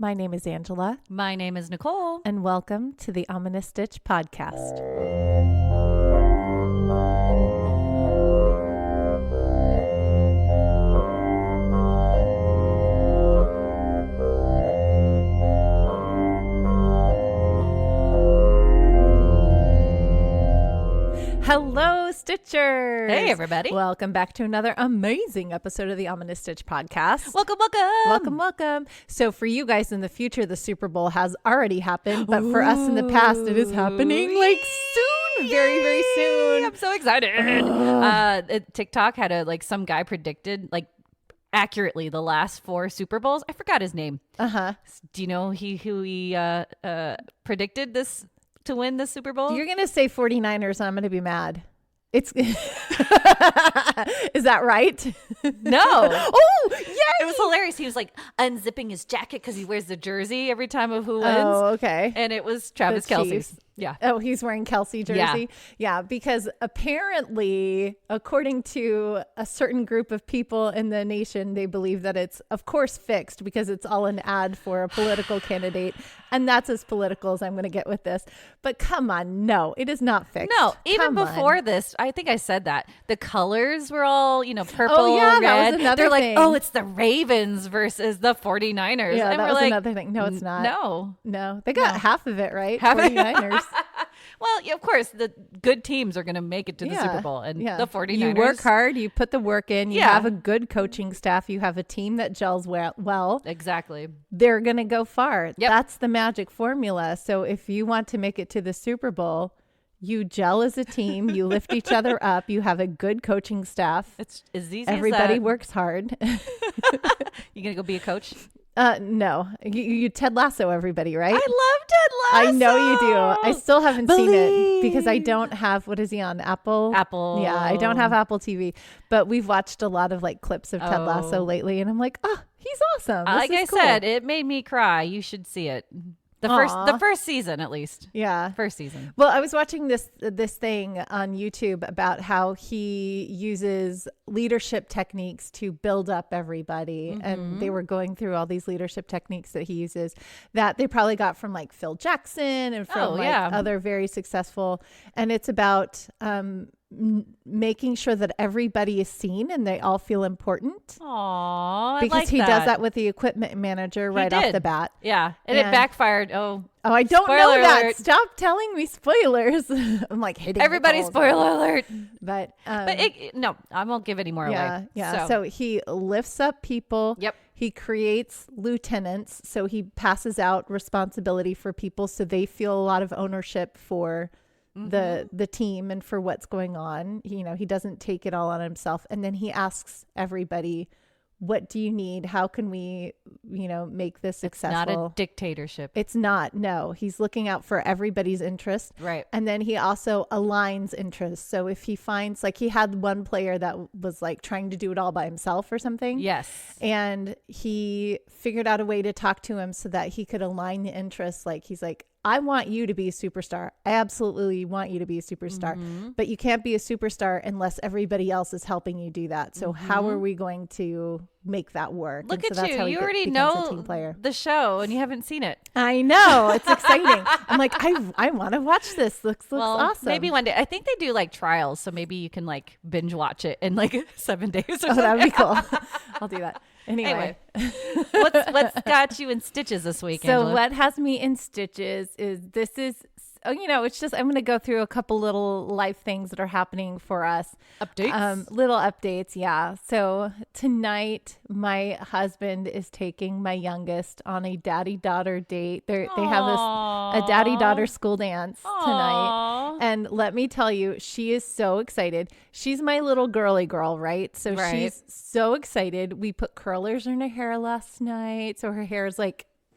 My name is Angela. My name is Nicole. And welcome to the Ominous Stitch podcast. Hello, Stitchers. Hey, everybody. Welcome back to another amazing episode of the Ominous Stitch podcast. Welcome. Welcome. So for you guys in the future, the Super Bowl has already happened, but for us in the past, it is happening like soon, very, very soon. I'm so excited. TikTok had some guy predicted accurately the last 4 Super Bowls. I forgot his name. Do you know who he predicted this to win the Super Bowl? You're going to say 49ers and I'm going to be mad. Is that right? No. Oh, yay! It was hilarious. He was unzipping his jacket because he wears the jersey every time of who wins. Oh, okay. And it was Travis Kelce's. Yeah. Oh, he's wearing Kelce jersey? Yeah, because apparently, according to a certain group of people in the nation, they believe that it's, of course, fixed because it's all an ad for a political candidate. And that's as political as I'm going to get with this. But come on, no, it is not fixed. No, even before this, I think I said that. The colors were all, purple, red. That was another They're thing. it's the Ravens versus the 49ers. Yeah, and that we're was another thing. No, it's not. No. They got half of it, right? Half 49ers. Well, yeah, of course, the good teams are going to make it to the Super Bowl. And the 49ers. You work hard. You put the work in. You have a good coaching staff. You have a team that gels well. Exactly. They're going to go far. Yep. That's the magic formula. So if you want to make it to the Super Bowl, you gel as a team. You lift each other up. You have a good coaching staff. It's as easy Everybody as that. works hard. You going to go be a coach? No. You Ted Lasso everybody, right? I love Ted Lasso. I know you do. I still haven't seen it because I don't have, what is he on? Apple? Yeah, I don't have Apple TV. But we've watched a lot of clips of Ted Lasso lately. And I'm like, oh, he's awesome. Like I said, it made me cry. You should see it. The first season, at least. Yeah. First season. Well, I was watching this thing on YouTube about how he uses leadership techniques to build up everybody. Mm-hmm. And they were going through all these leadership techniques that he uses that they probably got from Phil Jackson and from other very successful. And it's about making sure that everybody is seen and they all feel important. Aww, because he does that with the equipment manager right off the bat. Yeah, and it backfired. Oh, I don't know that. Alert. Stop telling me spoilers. I'm hitting everybody. Spoiler alert. But no, I won't give any more away. Yeah. So he lifts up people. Yep. He creates lieutenants. So he passes out responsibility for people so they feel a lot of ownership for the team and for what's going on. He doesn't take it all on himself. And then he asks everybody, what do you need? How can we, make this successful? It's not a dictatorship. It's not. No, he's looking out for everybody's interest. Right. And then he also aligns interests. So if he finds, he had one player that was trying to do it all by himself or something. Yes. And he figured out a way to talk to him so that he could align the interests. He's I want you to be a superstar. I absolutely want you to be a superstar, but you can't be a superstar unless everybody else is helping you do that. So how are we going to make that work? Look at you. You already know the show and you haven't seen it. I know. It's exciting. I'm I want to watch this. Looks awesome. Maybe one day. I think they do trials. So maybe you can binge watch it in 7 days or something. That would be cool. I'll do that. Anyway. What's got you in stitches this week, So Angela? what has me in stitches is it's just, I'm going to go through a couple little life things that are happening for us. Updates? Little updates. Yeah. So tonight my husband is taking my youngest on a daddy-daughter date. They have a daddy-daughter school dance tonight. And let me tell you, she is so excited. She's my little girly girl, right? So she's so excited. We put curlers in her hair last night. So her hair is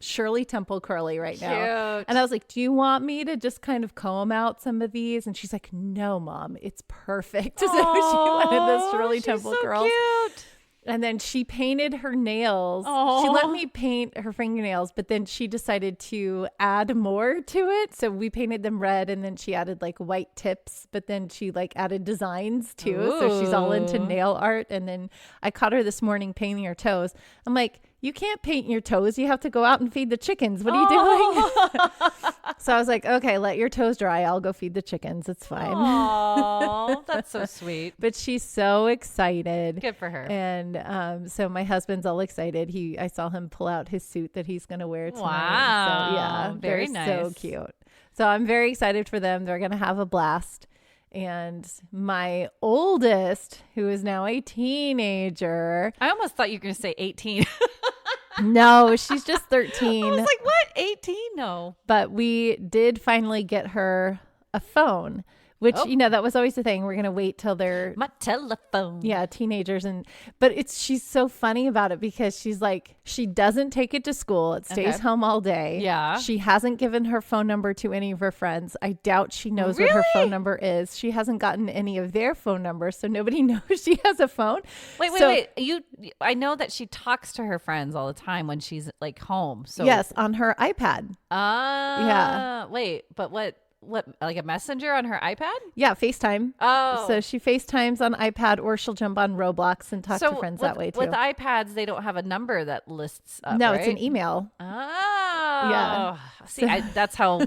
Shirley Temple curly right now. Cute. And I was like, do you want me to just kind of comb out some of these? And she's like, no, Mom, it's perfect. So she wanted this Shirley Temple curls. Cute. And then she painted her nails. She let me paint her fingernails, but then she decided to add more to it. So we painted them red, and then she added white tips, but then she added designs too. Ooh. So she's all into nail art. And then I caught her this morning painting her toes. I'm like, you can't paint your toes. You have to go out and feed the chickens. What are you doing? So I was like, okay, let your toes dry. I'll go feed the chickens. It's fine. Oh, that's so sweet. But she's so excited. Good for her. And so my husband's all excited. I saw him pull out his suit that he's going to wear tonight. Wow. So yeah, Very they're nice. so cute. So I'm very excited for them. They're going to have a blast. And my oldest, who is now a teenager. I almost thought you were going to say 18. No, she's just 13. I was like, what? 18? No. But we did finally get her a phone, which, that was always the thing. We're going to wait till they're my telephone. Yeah, teenagers. But she's so funny about it because she's like, she doesn't take it to school. It stays home all day. Yeah. She hasn't given her phone number to any of her friends. I doubt she knows what her phone number is. She hasn't gotten any of their phone numbers, so nobody knows she has a phone. Wait. I know that she talks to her friends all the time when she's like home. So yes, on her iPad. Yeah. Wait, but what, like a messenger on her iPad? Yeah, FaceTime. Oh. So she FaceTimes on iPad, or she'll jump on Roblox and talk to friends that way too. With iPads, they don't have a number that lists up, No, right? it's an email. Oh. Yeah. See, that's how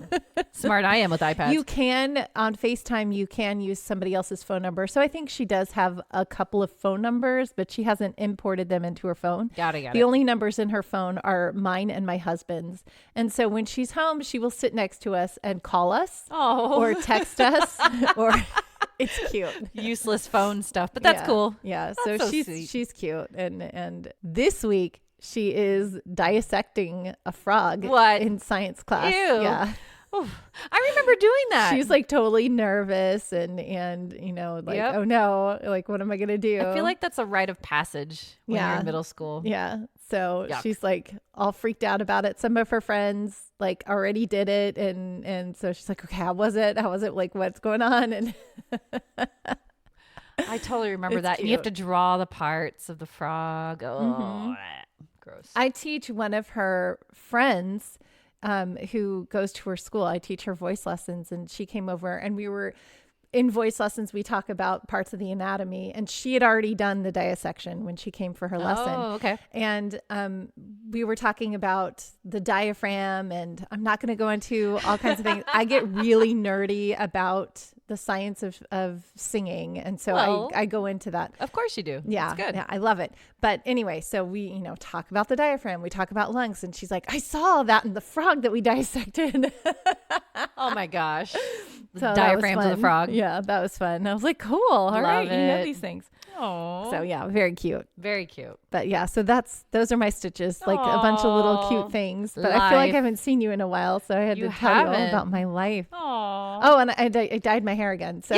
smart I am with iPads. You can, on FaceTime, you can use somebody else's phone number. So I think she does have a couple of phone numbers, but she hasn't imported them into her phone. Got it. The only numbers in her phone are mine and my husband's. And so when she's home, she will sit next to us and call us or text us or... It's cute. Useless phone stuff, but that's cool. Yeah. That's so sweet. she's cute. And this week she is dissecting a frog in science class. Ew. Yeah. Oof. I remember doing that. She's like totally nervous and like, oh no, like what am I going to do? I feel like that's a rite of passage when you're in middle school. Yeah. So Yuck. she's like all freaked out about it. Some of her friends like already did it. And so she's like, okay, how was it? Like, what's going on? And I totally remember that. And you have to draw the parts of the frog. Oh, gross. I teach one of her friends who goes to her school. I teach her voice lessons, and she came over, and we were in voice lessons. We talk about parts of the anatomy, and she had already done the dissection when she came for her lesson. Oh, okay. And we were talking about the diaphragm, and I'm not going to go into all kinds of things. I get really nerdy about the science of singing, and so I go into that. Of course you do. Yeah, it's good. Yeah, I love it. But anyway, so we talk about the diaphragm, we talk about lungs, and she's like, I saw that in the frog that we dissected. Oh my gosh. So Diaphragms of the frog. Yeah, that was fun. I was like, cool. All right, you know these things. Oh. So yeah, very cute. Very cute. But yeah, so those are my stitches, like a bunch of little cute things. But I feel like I haven't seen you in a while, so I had to tell you all about my life. Aww. Oh, and I dyed my hair again, so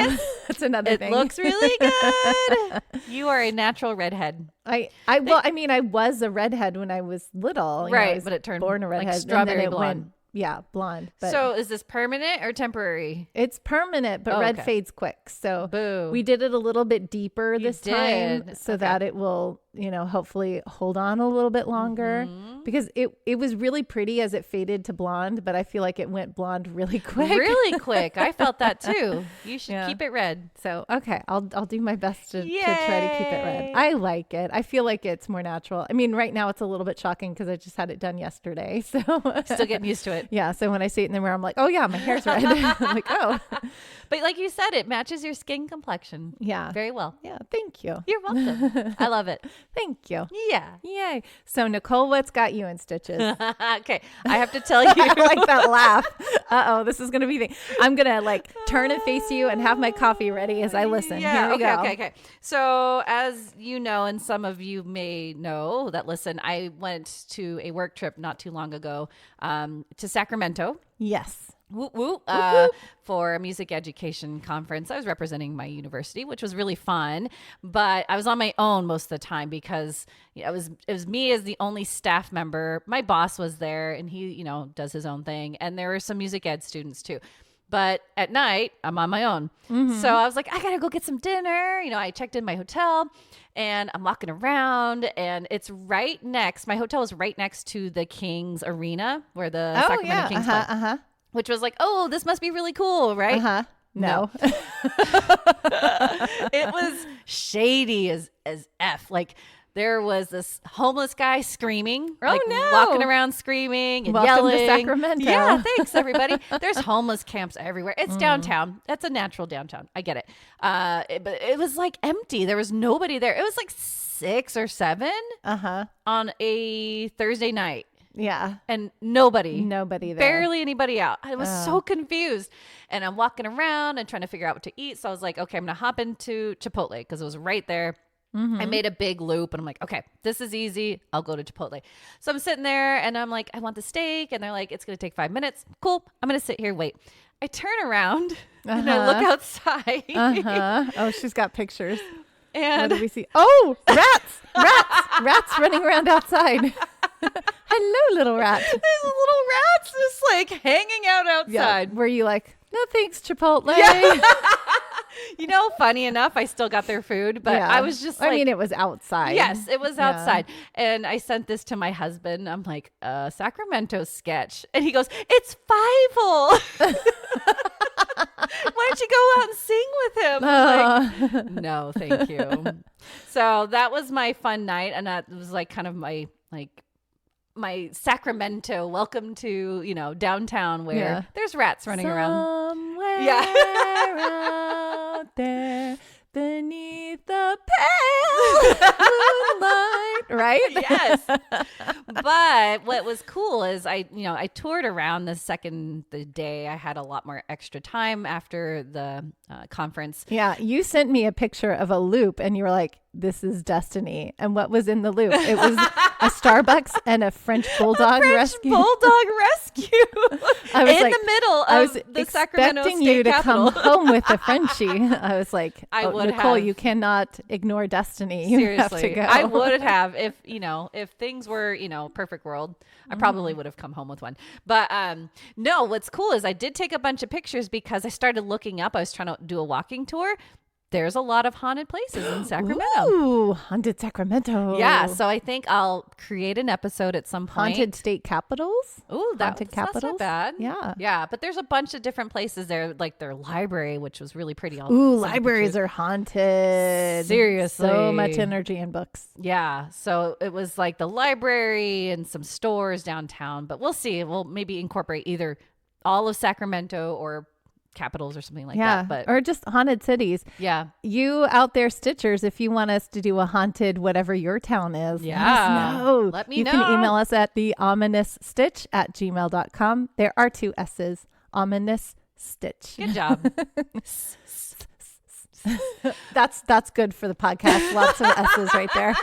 that's another thing. It looks really good. You are a natural redhead. I was a redhead when I was little. Right, but it turned born a redhead, like strawberry and then blonde. Blonde. But So is this permanent or temporary? it's permanent, but red fades quick. So Boo. we did it a little bit deeper this time did. so that it will, hopefully hold on a little bit longer, because it was really pretty as it faded to blonde, but I feel like it went blonde really quick. Really quick. I felt that too. You should keep it red. So, okay, I'll do my best to try to keep it red. I like it. I feel like it's more natural. I mean, right now it's a little bit shocking because I just had it done yesterday. So Still getting used to it. Yeah. So when I see it in the mirror, I'm like, oh yeah, my hair's red. I'm like, oh. But like you said, it matches your skin complexion. Yeah. Very well. Yeah. Thank you. You're welcome. I love it. Thank you. Yeah. Yay. So Nicole, what's got you in stitches? Okay. I have to tell you. I like that laugh. Uh-oh, this is going to be I'm going to like turn and face you and have my coffee ready as I listen. Yeah. Here we go. Okay. So as you know, and some of you may know that listen, I went to a work trip not too long ago to Sacramento. Yes. Woo woo, for a music education conference. I was representing my university, which was really fun, but I was on my own most of the time because it was me as the only staff member. My boss was there and he, does his own thing. And there were some music ed students too. But at night, I'm on my own. So I was like, I got to go get some dinner. I checked in my hotel and I'm walking around and it's right next. My hotel is right next to the Kings Arena where the Sacramento Kings play. Which was like, oh, this must be really cool, right? No. It was shady as F. Like there was this homeless guy screaming, no. walking around screaming and Welcome yelling. to Sacramento. Yeah, thanks everybody. There's homeless camps everywhere. It's downtown. That's a natural downtown. I get it. But it was like empty. There was nobody there. It was like 6 or 7 on a Thursday night. Yeah. And nobody there. Barely anybody out. I was so confused. And I'm walking around and trying to figure out what to eat. So I was like, okay, I'm going to hop into Chipotle because it was right there. I made a big loop and I'm like, okay, this is easy. I'll go to Chipotle. So I'm sitting there and I'm like, I want the steak. And they're like, it's going to take 5 minutes. Cool. I'm going to sit here, wait. I turn around and I look outside. Oh, she's got pictures. And what do we see? Oh, rats running around outside. Hello, little rat. There's little rats just like hanging out outside. Yeah. Were you like, no thanks, Chipotle? Yeah. You know, funny enough, I still got their food, but I was just like, I mean, it was outside. Yes, it was outside. And I sent this to my husband. I'm like, Sacramento sketch. And he goes, it's Fievel. Why don't you go out and sing with him? I'm like, no, thank you. So that was my fun night. And that was like kind of my Sacramento welcome to, you know, downtown where there's rats running around. Somewhere out there beneath the pale moonlight, right? Yes. But what was cool is I toured around the day. I had a lot more extra time after the conference. Yeah. You sent me a picture of a loop and you were like, this is destiny. And what was in the loop? It was a Starbucks and a French Bulldog rescue. Bulldog rescue. I was in like, the middle I was of the Sacramento expecting State you to Capitol. come home with a Frenchie. I was like, Nicole, have. you cannot ignore destiny. You Seriously, have to go. I would have if things were, perfect world, I probably would have come home with one. But no, what's cool is I did take a bunch of pictures because I started looking up. I was trying to do a walking tour. There's a lot of haunted places in Sacramento. Ooh, haunted Sacramento. Yeah, so I think I'll create an episode at some point. Haunted state capitals. Ooh, that's capitals. not bad. Yeah. Yeah, but there's a bunch of different places there, like their library, which was really pretty. Ooh, libraries are haunted. Seriously. So much energy in books. Yeah, so it was like the library and some stores downtown, but we'll see. We'll maybe incorporate either all of Sacramento or capitals or something like that, but or just haunted cities. Yeah, you out there, Stitchers, if you want us to do a haunted whatever your town is, let me know. You can email us at theominousstitch@gmail.com. There are 2 S's. Ominous Stitch. Good job. That's good for the podcast. Lots of S's right there.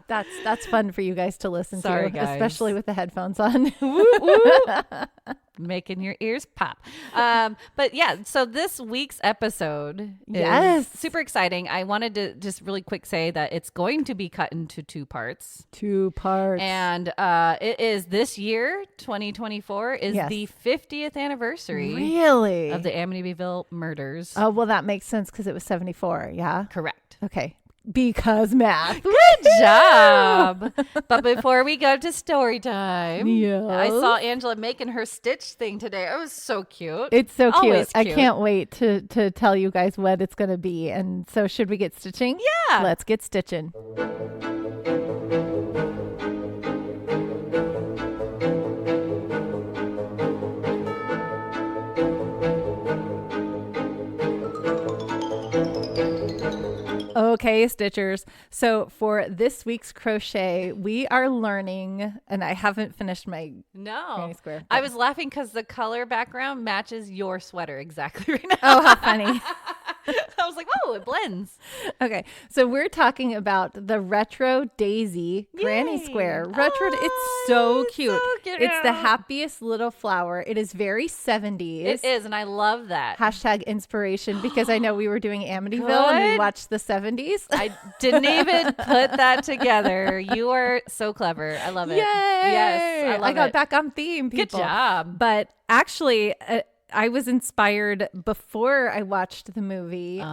That's fun for you guys to listen to, guys. Especially with the headphones on. Making your ears pop. But yeah, so this week's episode is super exciting. I wanted to just really quick say that it's going to be cut into 2 parts. 2 parts. And it is this year, 2024, is the 50th anniversary. Really? Of the Amityville murders. Oh, well, that makes sense because it was 74. Yeah. Correct. Okay. Because math. Good job. But before we go to story time, I saw Angela making her Stitch thing today. It was so cute. It's so cute. Always cute. I can't wait to tell you guys what it's going to be. And so should we get stitching? Yeah. Let's get stitching. Okay, Stitchers. So for this week's crochet, we are learning, and I haven't finished my granny square. I was laughing because the color background matches your sweater exactly right now. Oh, how funny. I was like, oh, it blends. Okay, so we're talking about the Retro Daisy Granny Square. It's so cute. So cute. It's the happiest little flower. It is very 70s. It is, and I love that. # inspiration, because I know we were doing Amityville and we watched the 70s. I didn't even put that together. You are so clever. I love it. Yay! Yes, I got back on theme, people. Good job. But actually, I was inspired before I watched the movie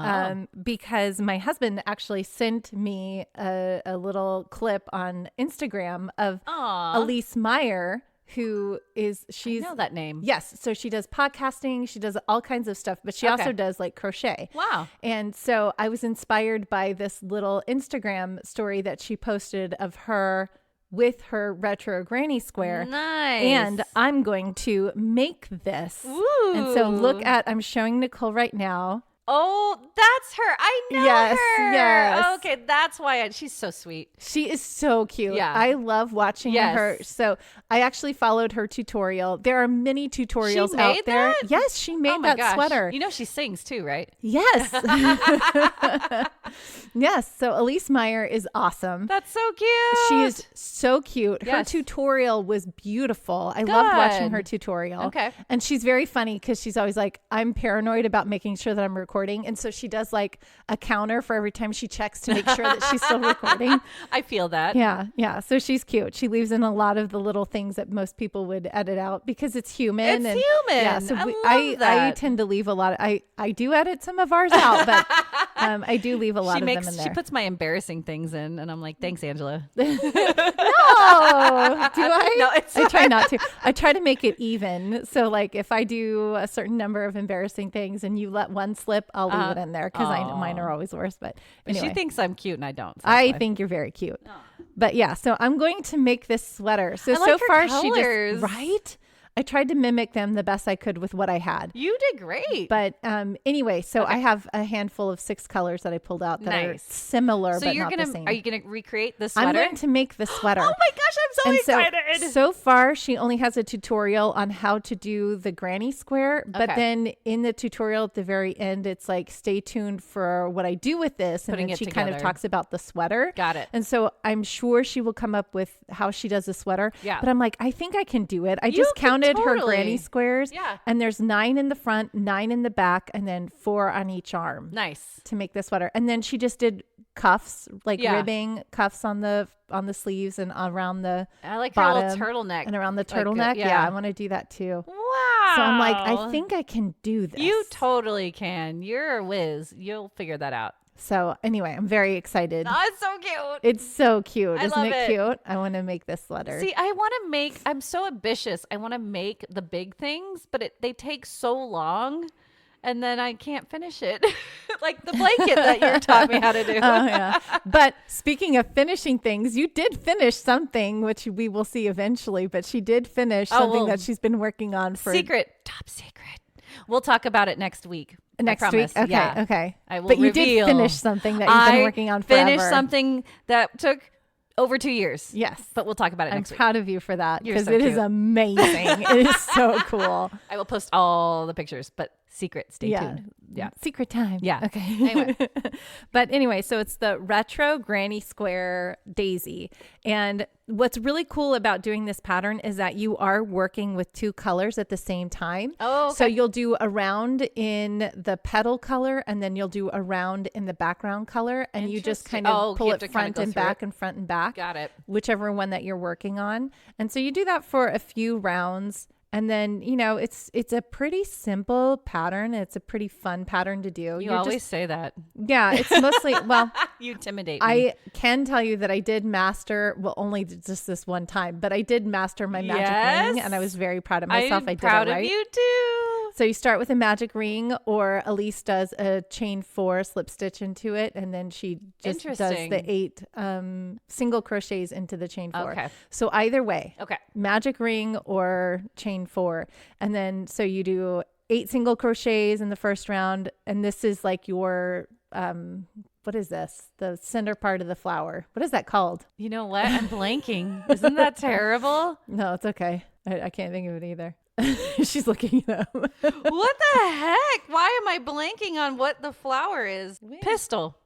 because my husband actually sent me a little clip on Instagram of Elise Meyer, she's I know that name. Yes. So she does podcasting. She does all kinds of stuff, but she also does like crochet. Wow. And so I was inspired by this little Instagram story that she posted of her with her retro granny square. Nice. And I'm going to make this. Ooh. And so I'm showing Nicole right now. Oh, that's her. I know her. Yes. Okay, that's why she's so sweet. She is so cute. Yeah. I love watching her. So I actually followed her tutorial. There are many tutorials out there. That? Yes, she made that sweater. You know she sings too, right? Yes. Yes. So Elise Meyer is awesome. That's so cute. She is so cute. Her tutorial was beautiful. I loved watching her tutorial. Okay. And she's very funny because she's always like, I'm paranoid about making sure that I'm recording. And so she does like a counter for every time she checks to make sure that she's still recording. I feel that. Yeah. Yeah. So she's cute. She leaves in a lot of the little things that most people would edit out because it's human. It's human. Yeah. So I I tend to leave a lot. I do edit some of ours out, but I do leave a lot of them in there. She puts my embarrassing things in and I'm like, thanks, Angela. No. Do I? No, I try not to. I try to make it even. So like if I do a certain number of embarrassing things and you let one slip, I'll leave it in there because mine are always worse. But anyway. She thinks I'm cute and I don't. So I think you're very cute. But yeah, so I'm going to make this sweater. So I like her far colors. she just right. I tried to mimic them the best I could with what I had. You did great. But anyway, so I have a handful of 6 colors that I pulled out that are similar, but not the same. Are you going to recreate the sweater? I'm going to make the sweater. Oh my gosh, I'm so excited. So far, she only has a tutorial on how to do the granny square. But then in the tutorial at the very end, it's like, stay tuned for what I do with this. And then she kind of talks about the sweater. Got it. And so I'm sure she will come up with how she does the sweater. Yeah. But I'm like, I think I can do it. I just counted her granny squares. Yeah. And there's 9 in the front, 9 in the back, and then 4 on each arm. Nice. To make the sweater. And then she just did cuffs, like ribbing cuffs on the sleeves and around the I like bottom her little turtleneck. and around the turtleneck. Yeah, I want to do that too. Wow. So I'm like, I think I can do this. You totally can. You're a whiz. You'll figure that out. So anyway, I'm very excited. Oh, it's so cute. It's so cute. Isn't love it cute? I want to make this sweater. See, I'm so ambitious. I want to make the big things, but they take so long and then I can't finish it. Like the blanket that you taught me how to do. Oh, yeah. But speaking of finishing things, you did finish something, which we will see eventually, but she did finish something that she's been working on for top secret. We'll talk about it next week. Next week? Okay, yeah. okay. I will But you reveal. did finish something that you've been working on forever. Finished something that took over 2 years. Yes. But we'll talk about it I'm next week. proud of you for that because so it is cute. amazing. It is so cool. I will post all the pictures, but secret. Stay tuned. Yeah. Secret time. Yeah. Okay. Anyway. But anyway, so it's the retro granny square daisy. And what's really cool about doing this pattern is that you are working with 2 colors at the same time. Oh, okay. So you'll do a round in the petal color and then you'll do a round in the background color. And you just kind of pull it front and back and front and back. Got it. Whichever one that you're working on. And so you do that for a few rounds. And then, you know, it's a pretty simple pattern. It's a pretty fun pattern to do. You always say that. Yeah, it's mostly, well, you intimidate me. I can tell you that I did master, well, only just this one time, but I did master my magic ring and I was very proud of myself. I'm I did proud it right. of you too. So you start with a magic ring, or Elise does a chain 4 slip stitch into it, and then she just does the 8 single crochets into the chain 4. Okay. So either way, okay, magic ring or chain 4, and then so you do 8 single crochets in the first round, and this is like your what is this? The center part of the flower. What is that called? You know what? I'm blanking. Isn't that terrible? No, it's okay. I can't think of it either. She's looking it up. What the heck? Why am I blanking on what the flower is? Pistil.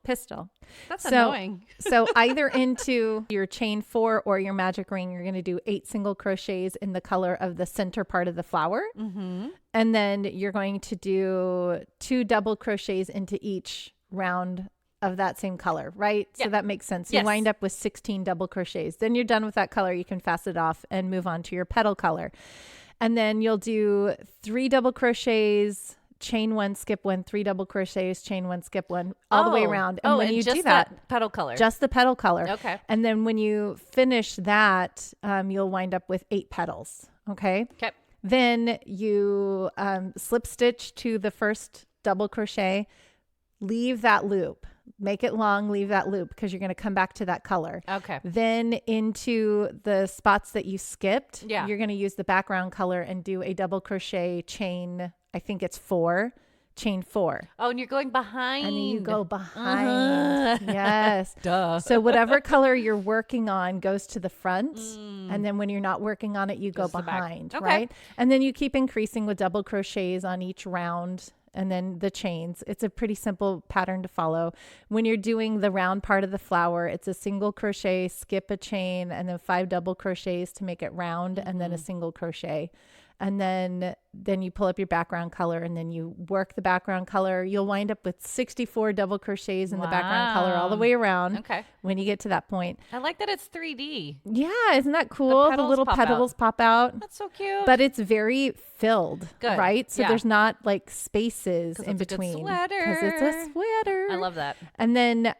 That's annoying. So either into your chain 4 or your magic ring, you're going to do 8 single crochets in the color of the center part of the flower. Mm-hmm. And then you're going to do 2 double crochets into each round of that same color, right? Yeah. So that makes sense. You wind up with 16 double crochets. Then you're done with that color. You can fast it off and move on to your petal color. And then you'll do 3 double crochets, chain 1, skip 1, 3 double crochets, chain 1, skip 1, all the way around. And when you just do that, petal color. just the petal color. Okay. And then when you finish that, you'll wind up with 8 petals. Okay. Okay. Then you slip stitch to the first double crochet, leave that loop, make it long, leave that loop because you're going to come back to that color. Okay. Then into the spots that you skipped, Yeah. you're going to use the background color and do a double crochet chain. I think it's 4, chain 4. Oh, and you're going behind. And then you go behind. Yes. Duh. So whatever color you're working on goes to the front. And then when you're not working on it, you go Goes to the back. behind, Okay. right? And then you keep increasing with double crochets on each round. And then the chains. It's a pretty simple pattern to follow. When you're doing the round part of the flower, it's a single crochet, skip a chain, and then 5 double crochets to make it round, and then a single crochet. And then you pull up your background color and then you work the background color. You'll wind up with 64 double crochets in the background color all the way around. Okay. When you get to that point. I like that it's 3D. Yeah, isn't that cool? The little petals pop out. That's so cute. But it's very filled, Good. right? So Yeah. there's not like spaces in it's a good between. sweater. Because it's a sweater. I love that. And then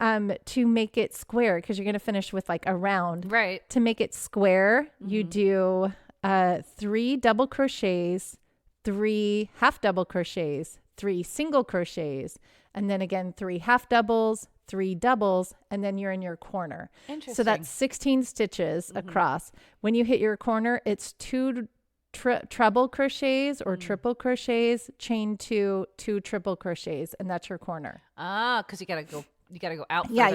to make it square, because you're going to finish with like a round. Right. To make it square, you do 3 double crochets, 3 half double crochets, 3 single crochets, and then again 3 half doubles, 3 doubles, and then you're in your corner. Interesting. So that's 16 stitches across. When you hit your corner, it's 2 treble crochets or triple crochets, chain 2, 2 triple crochets, and that's your corner. Ah, because you gotta go out further. Yeah,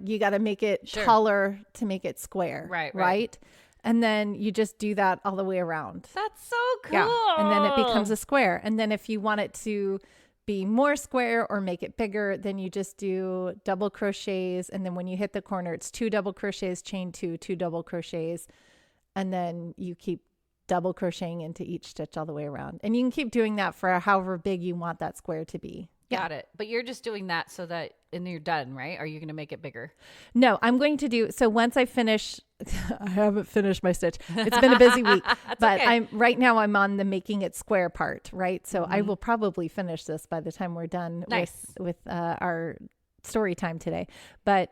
you gotta make it taller to make it square. Right. And then you just do that all the way around. That's so cool. Yeah. And then it becomes a square. And then if you want it to be more square or make it bigger, then you just do double crochets. And then when you hit the corner, it's 2 double crochets, chain 2, 2 double crochets. And then you keep double crocheting into each stitch all the way around. And you can keep doing that for however big you want that square to be. Got it. But you're just doing that so that, and you're done, right? Are you going to make it bigger? No, I'm going to do, so once I finish, I haven't finished my stitch. It's been a busy week, but okay. right now I'm on the making it square part, right? So I will probably finish this by the time we're done with our story time today. But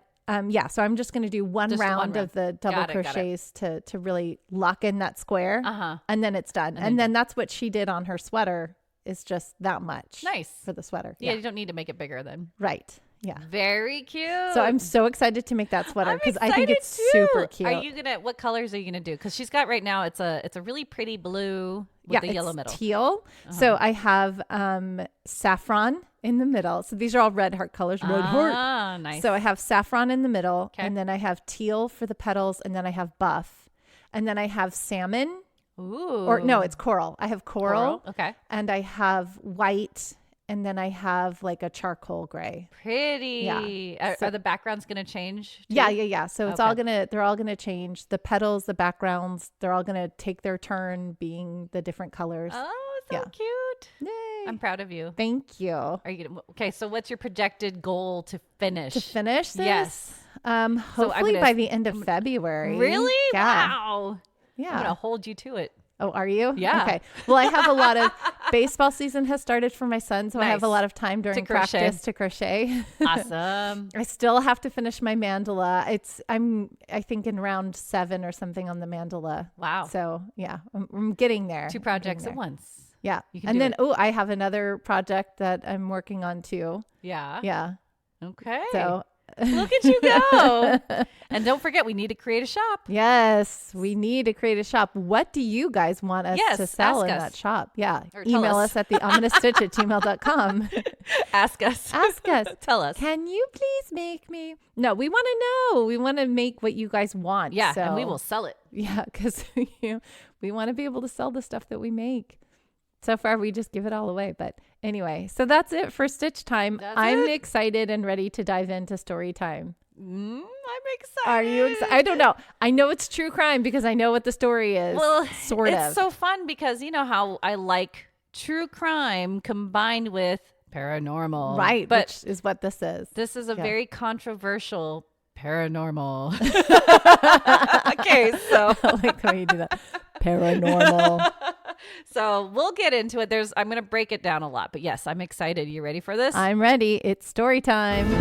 yeah, so I'm just going to do one round of the double crochets to really lock in that square. And then it's done. And then that's what she did on her sweater. Is just that much. Nice. For the sweater. Yeah, you don't need to make it bigger then. Right. Yeah. Very cute. So I'm so excited to make that sweater because I think it's too. super cute. Are you gonna? What colors are you gonna do? Because she's got right now. It's a really pretty blue with the yellow middle. Teal. So I have saffron in the middle. So these are all red heart colors. Red heart. Ah, nice. So I have saffron in the middle, and then I have teal for the petals, and then I have buff, and then I have salmon. Ooh. Or no, it's coral. I have coral. Okay. And I have white. And then I have like a charcoal gray. Pretty. Yeah. Are the backgrounds going to change too? Yeah. So it's they're all going to change. The petals, the backgrounds, they're all going to take their turn being the different colors. Oh, so cute. Yay. I'm proud of you. Thank you. Are you gonna, okay, so what's your projected goal to finish? This? Yes. Hopefully by the end of February. Really? Yeah. Wow. Yeah. I'm going to hold you to it. Oh, are you? Yeah. Okay. Well, I have a lot of baseball season has started for my son, so I have a Nice. lot of time during practice to crochet. Awesome. I still have to finish my mandala. I think in round 7 or something on the mandala. Wow. So yeah, I'm getting there. 2 projects at once. Yeah. You can And do then, it. I have another project that I'm working on too. Yeah. Yeah. Okay. So look at you go. And don't forget, we need to create a shop. yes, we need to create a shop. What do you guys want us to sell in that shop? Yeah. Or tell Email us. us at theominous@gmail.com. Ask us. Ask us. Tell us. Can you please make me? No, we want to know. We want to make what you guys want. Yeah, so, and we will sell it. Yeah, because we want to be able to sell the stuff that we make. So far, we just give it all away. But anyway, so that's it for Stitch Time. I'm excited and ready to dive into story time. I'm excited. Are you excited? I don't know. I know it's true crime because I know what the story is. Well, sort of. It's so fun because you know how I like true crime combined with paranormal. Right, But which is what this is. this is a very controversial paranormal. Okay, so I like the way you do that. Paranormal. So we'll get into it. I'm going to break it down a lot, but yes, I'm excited. You ready for this? I'm ready. It's story time.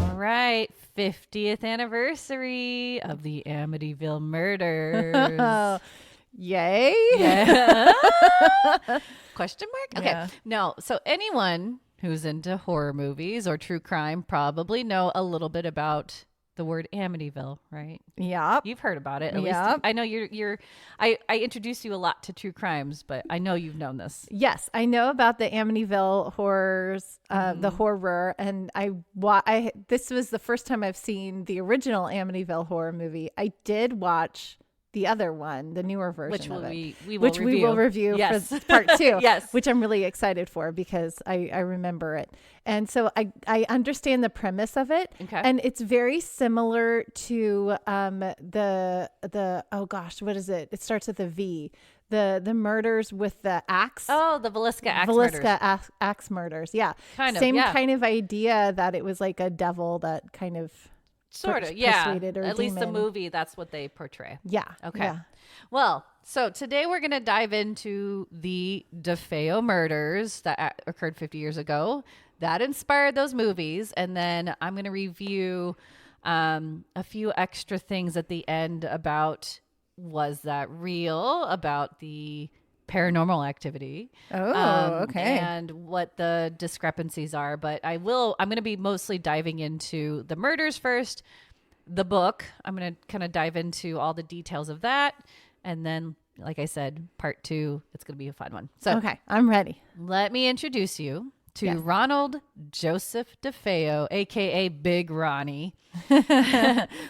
All right. 50th anniversary of the Amityville murders. Yay. Yeah. Question mark? Okay. Yeah. No. So anyone who's into horror movies or true crime probably know a little bit about the word Amityville, right? Yep. You've heard about it. At Yep. least I know I introduced you a lot to true crimes, but I know you've known this. Yes, I know about the Amityville horrors, the horror, and this was the first time I've seen the original Amityville horror movie. I did watch the other one, the newer version of it, which we will review yes. for part 2. Yes, which I'm really excited for because I remember it, and so I understand the premise of it, okay. And it's very similar to the oh gosh, what is it? It starts with a V. The murders with the axe. Oh, the Villisca axe murders. Yeah, same kind of idea that it was like a devil that kind of. Sort of, yeah. Persuaded or At least the demon. movie, that's what they portray. Yeah. Okay. Yeah. Well, so today we're going to dive into the DeFeo murders that occurred 50 years ago. That inspired those movies. And then I'm going to review a few extra things at the end about, was that real, about the paranormal activity. Oh, okay. And what the discrepancies are. But I'm going to be mostly diving into the murders first, the book. I'm going to kind of dive into all the details of that. And then, like I said, part 2, it's going to be a fun one. So, okay, I'm ready. let me introduce you to Yes. Ronald Joseph DeFeo, a.k.a. Big Ronnie,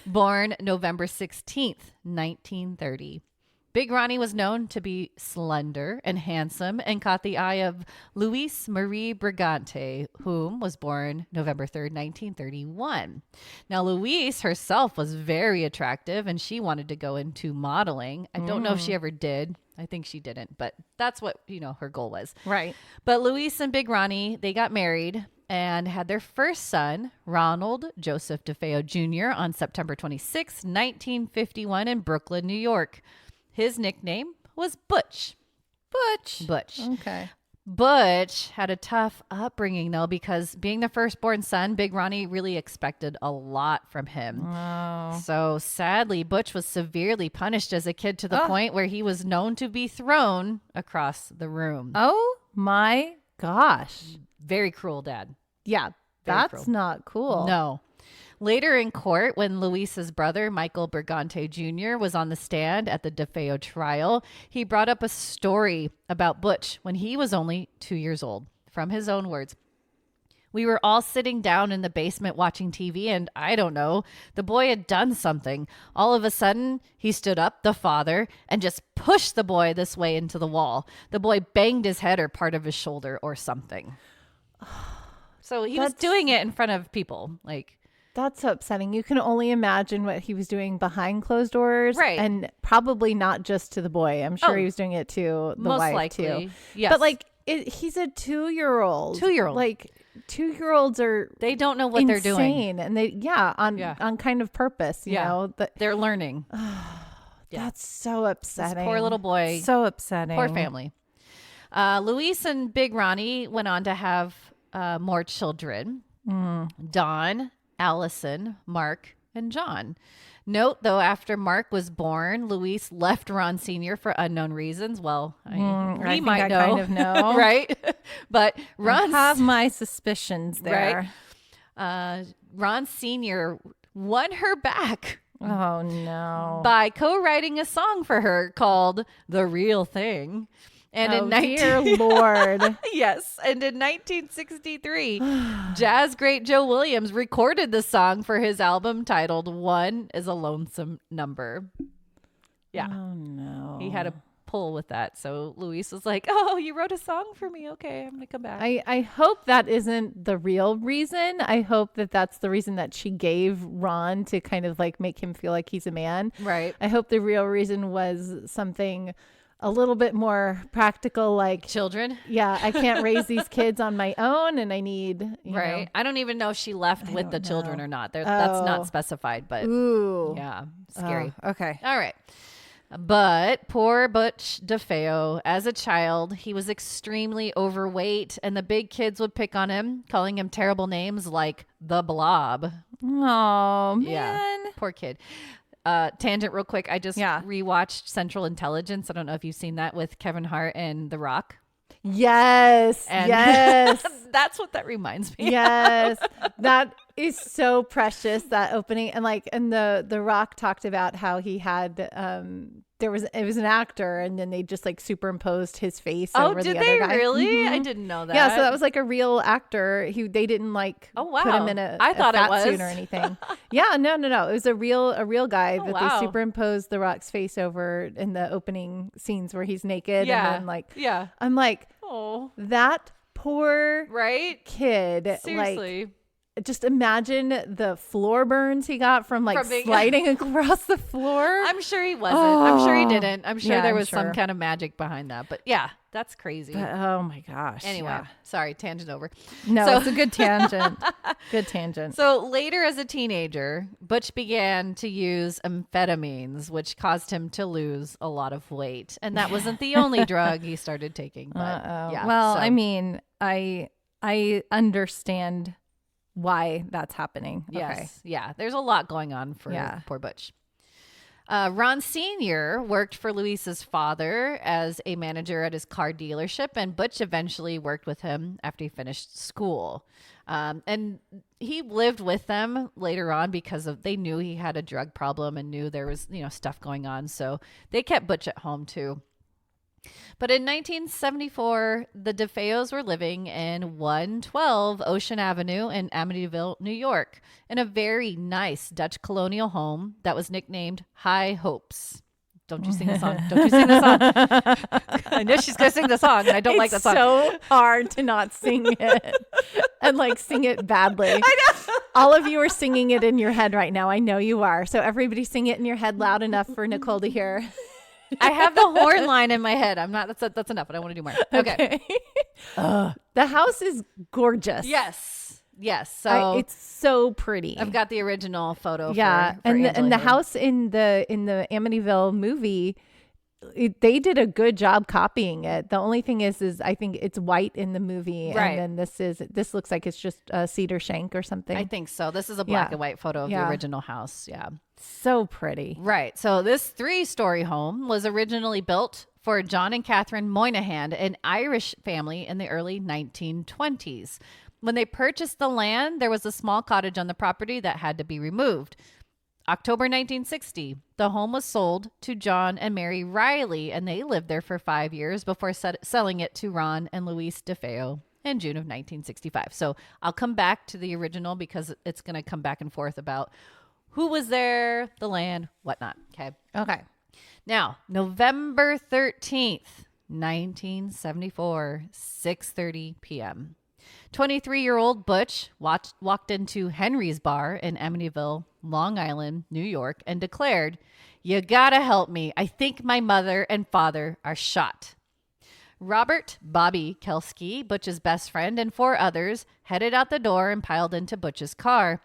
born November 16th, 1930. Big Ronnie was known to be slender and handsome and caught the eye of Louise Marie Brigante, whom was born November 3rd, 1931. Now, Louise herself was very attractive and she wanted to go into modeling. I don't know if she ever did. I think she didn't, but that's what, her goal was. Right. But Louise and Big Ronnie, they got married and had their first son, Ronald Joseph DeFeo Jr., on September 26, 1951 in Brooklyn, New York. His nickname was Butch. Butch. Okay. Butch had a tough upbringing, though, because being the firstborn son, Big Ronnie really expected a lot from him. Oh. So sadly, Butch was severely punished as a kid to the point where he was known to be thrown across the room. Oh my gosh. Very cruel, Dad. Yeah, Very that's cruel. not cool. No. Later in court, when Luis's brother, Michael Brigante Jr., was on the stand at the DeFeo trial, he brought up a story about Butch when he was only 2 years old. From his own words, "We were all sitting down in the basement watching TV, and I don't know, the boy had done something. All of a sudden, he stood up, the father, and just pushed the boy this way into the wall. The boy banged his head or part of his shoulder or something." So he was doing it in front of people, like... That's so upsetting. You can only imagine what he was doing behind closed doors. Right. And probably not just to the boy. I'm sure he was doing it to the most wife likely. too. Yes. But like he's a 2-year-old. 2-year-old. Like 2-year-olds are They don't know what they're doing. insane. And they on kind of purpose, you know. They're learning. That's so upsetting. This poor little boy. So upsetting. Poor family. Luis and Big Ronnie went on to have more children. Don, Allison, Mark, and John. Note, though, after Mark was born, Luis left Ron Sr. for unknown reasons. Well, we might know. Kind of know. Right? But Ron... I have my suspicions there. Right? Ron Sr. won her back Oh, no. by co-writing a song for her called The Real Thing. And dear Lord. Yes. And in 1963, jazz great Joe Williams recorded the song for his album titled One is a Lonesome Number. Yeah. Oh, no. He had a pull with that. So Luis was like, "Oh, you wrote a song for me. Okay, I'm going to come back." I hope that isn't the real reason. I hope that that's the reason that she gave Ron to kind of like make him feel like he's a man. Right. I hope the real reason was something a little bit more practical, like children. Yeah, I can't raise these kids on my own, and I need right. know. I don't even know if she left with the children or not. That's not specified, but ooh, yeah, scary. Okay, all right. But poor Butch DeFeo, as a child, he was extremely overweight, and the big kids would pick on him, calling him terrible names like the Blob. Oh man, yeah, poor kid. Tangent real quick. I just rewatched Central Intelligence. I don't know if you've seen that with Kevin Hart and The Rock. Yes. Yes. That's what that reminds me. Yes. That is so precious, that opening. And the Rock talked about how he had it was an actor, and then they just like superimposed his face over the other guy. Oh, did they really? I didn't know that. Yeah, so that was like a real actor. They didn't like put him in a fat suit or anything. Yeah, no. It was a real guy that they superimposed the Rock's face over in the opening scenes where he's naked. Yeah. And then I'm like, oh, that poor kid. Seriously. Just imagine the floor burns he got from sliding across the floor. I'm sure he wasn't. I'm sure he didn't. I'm sure there was some kind of magic behind that. But yeah, that's crazy. But, oh my gosh. Anyway, sorry, tangent over. No, it's a good tangent. Good tangent. So later as a teenager, Butch began to use amphetamines, which caused him to lose a lot of weight. And that wasn't the only drug he started taking. But, I mean, I understand why that's happening. Yes. Okay. Yeah. There's a lot going on for poor Butch. Ron Sr. worked for Luis's father as a manager at his car dealership, and Butch eventually worked with him after he finished school. And he lived with them later on because they knew he had a drug problem and knew there was, stuff going on. So they kept Butch at home too. But in 1974, the DeFeos were living in 112 Ocean Avenue in Amityville, New York, in a very nice Dutch colonial home that was nicknamed High Hopes. Don't you sing the song? Don't you sing the song? I know she's going to sing the song, and I don't like the song. It's so hard to not sing it and sing it badly. I know. All of you are singing it in your head right now. I know you are. So everybody sing it in your head loud enough for Nicole to hear. I have the horn line in my head. I'm not. That's enough. But I want to do more. Okay. The house is gorgeous. Yes. So it's so pretty. I've got the original photo. Yeah, for and the house in the Amityville movie, they did a good job copying it. The only thing is I think it's white in the movie, right? And then this looks like it's just a cedar shank or something. I think so. This is a black and white photo of the original house. Yeah. So pretty. Right. So this 3-story home was originally built for John and Catherine Moynihan, an Irish family in the early 1920s. When they purchased the land, there was a small cottage on the property that had to be removed. October 1960, the home was sold to John and Mary Riley, and they lived there for 5 years before selling it to Ron and Luis DeFeo in June of 1965. So I'll come back to the original because it's going to come back and forth about who was there, the land, whatnot. Okay. Now, November 13th, 1974, 6:30 p.m. 23-year-old Butch walked into Henry's Bar in Amityville, Long Island, New York, and declared, "You gotta help me. I think my mother and father are shot." Robert Bobby Kelsky, Butch's best friend, and 4 others headed out the door and piled into Butch's car.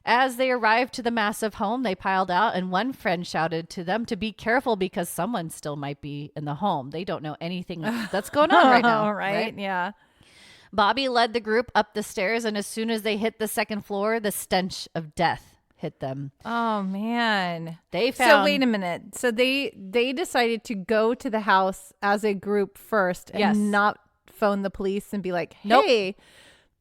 As they arrived to the massive home, they piled out, and one friend shouted to them to be careful because someone still might be in the home. They don't know anything that's going on right now. Right? Yeah. Bobby led the group up the stairs, and as soon as they hit the second floor, the stench of death hit them. Oh man. So wait a minute. So they decided to go to the house as a group first and not phone the police and be like, "Hey, nope.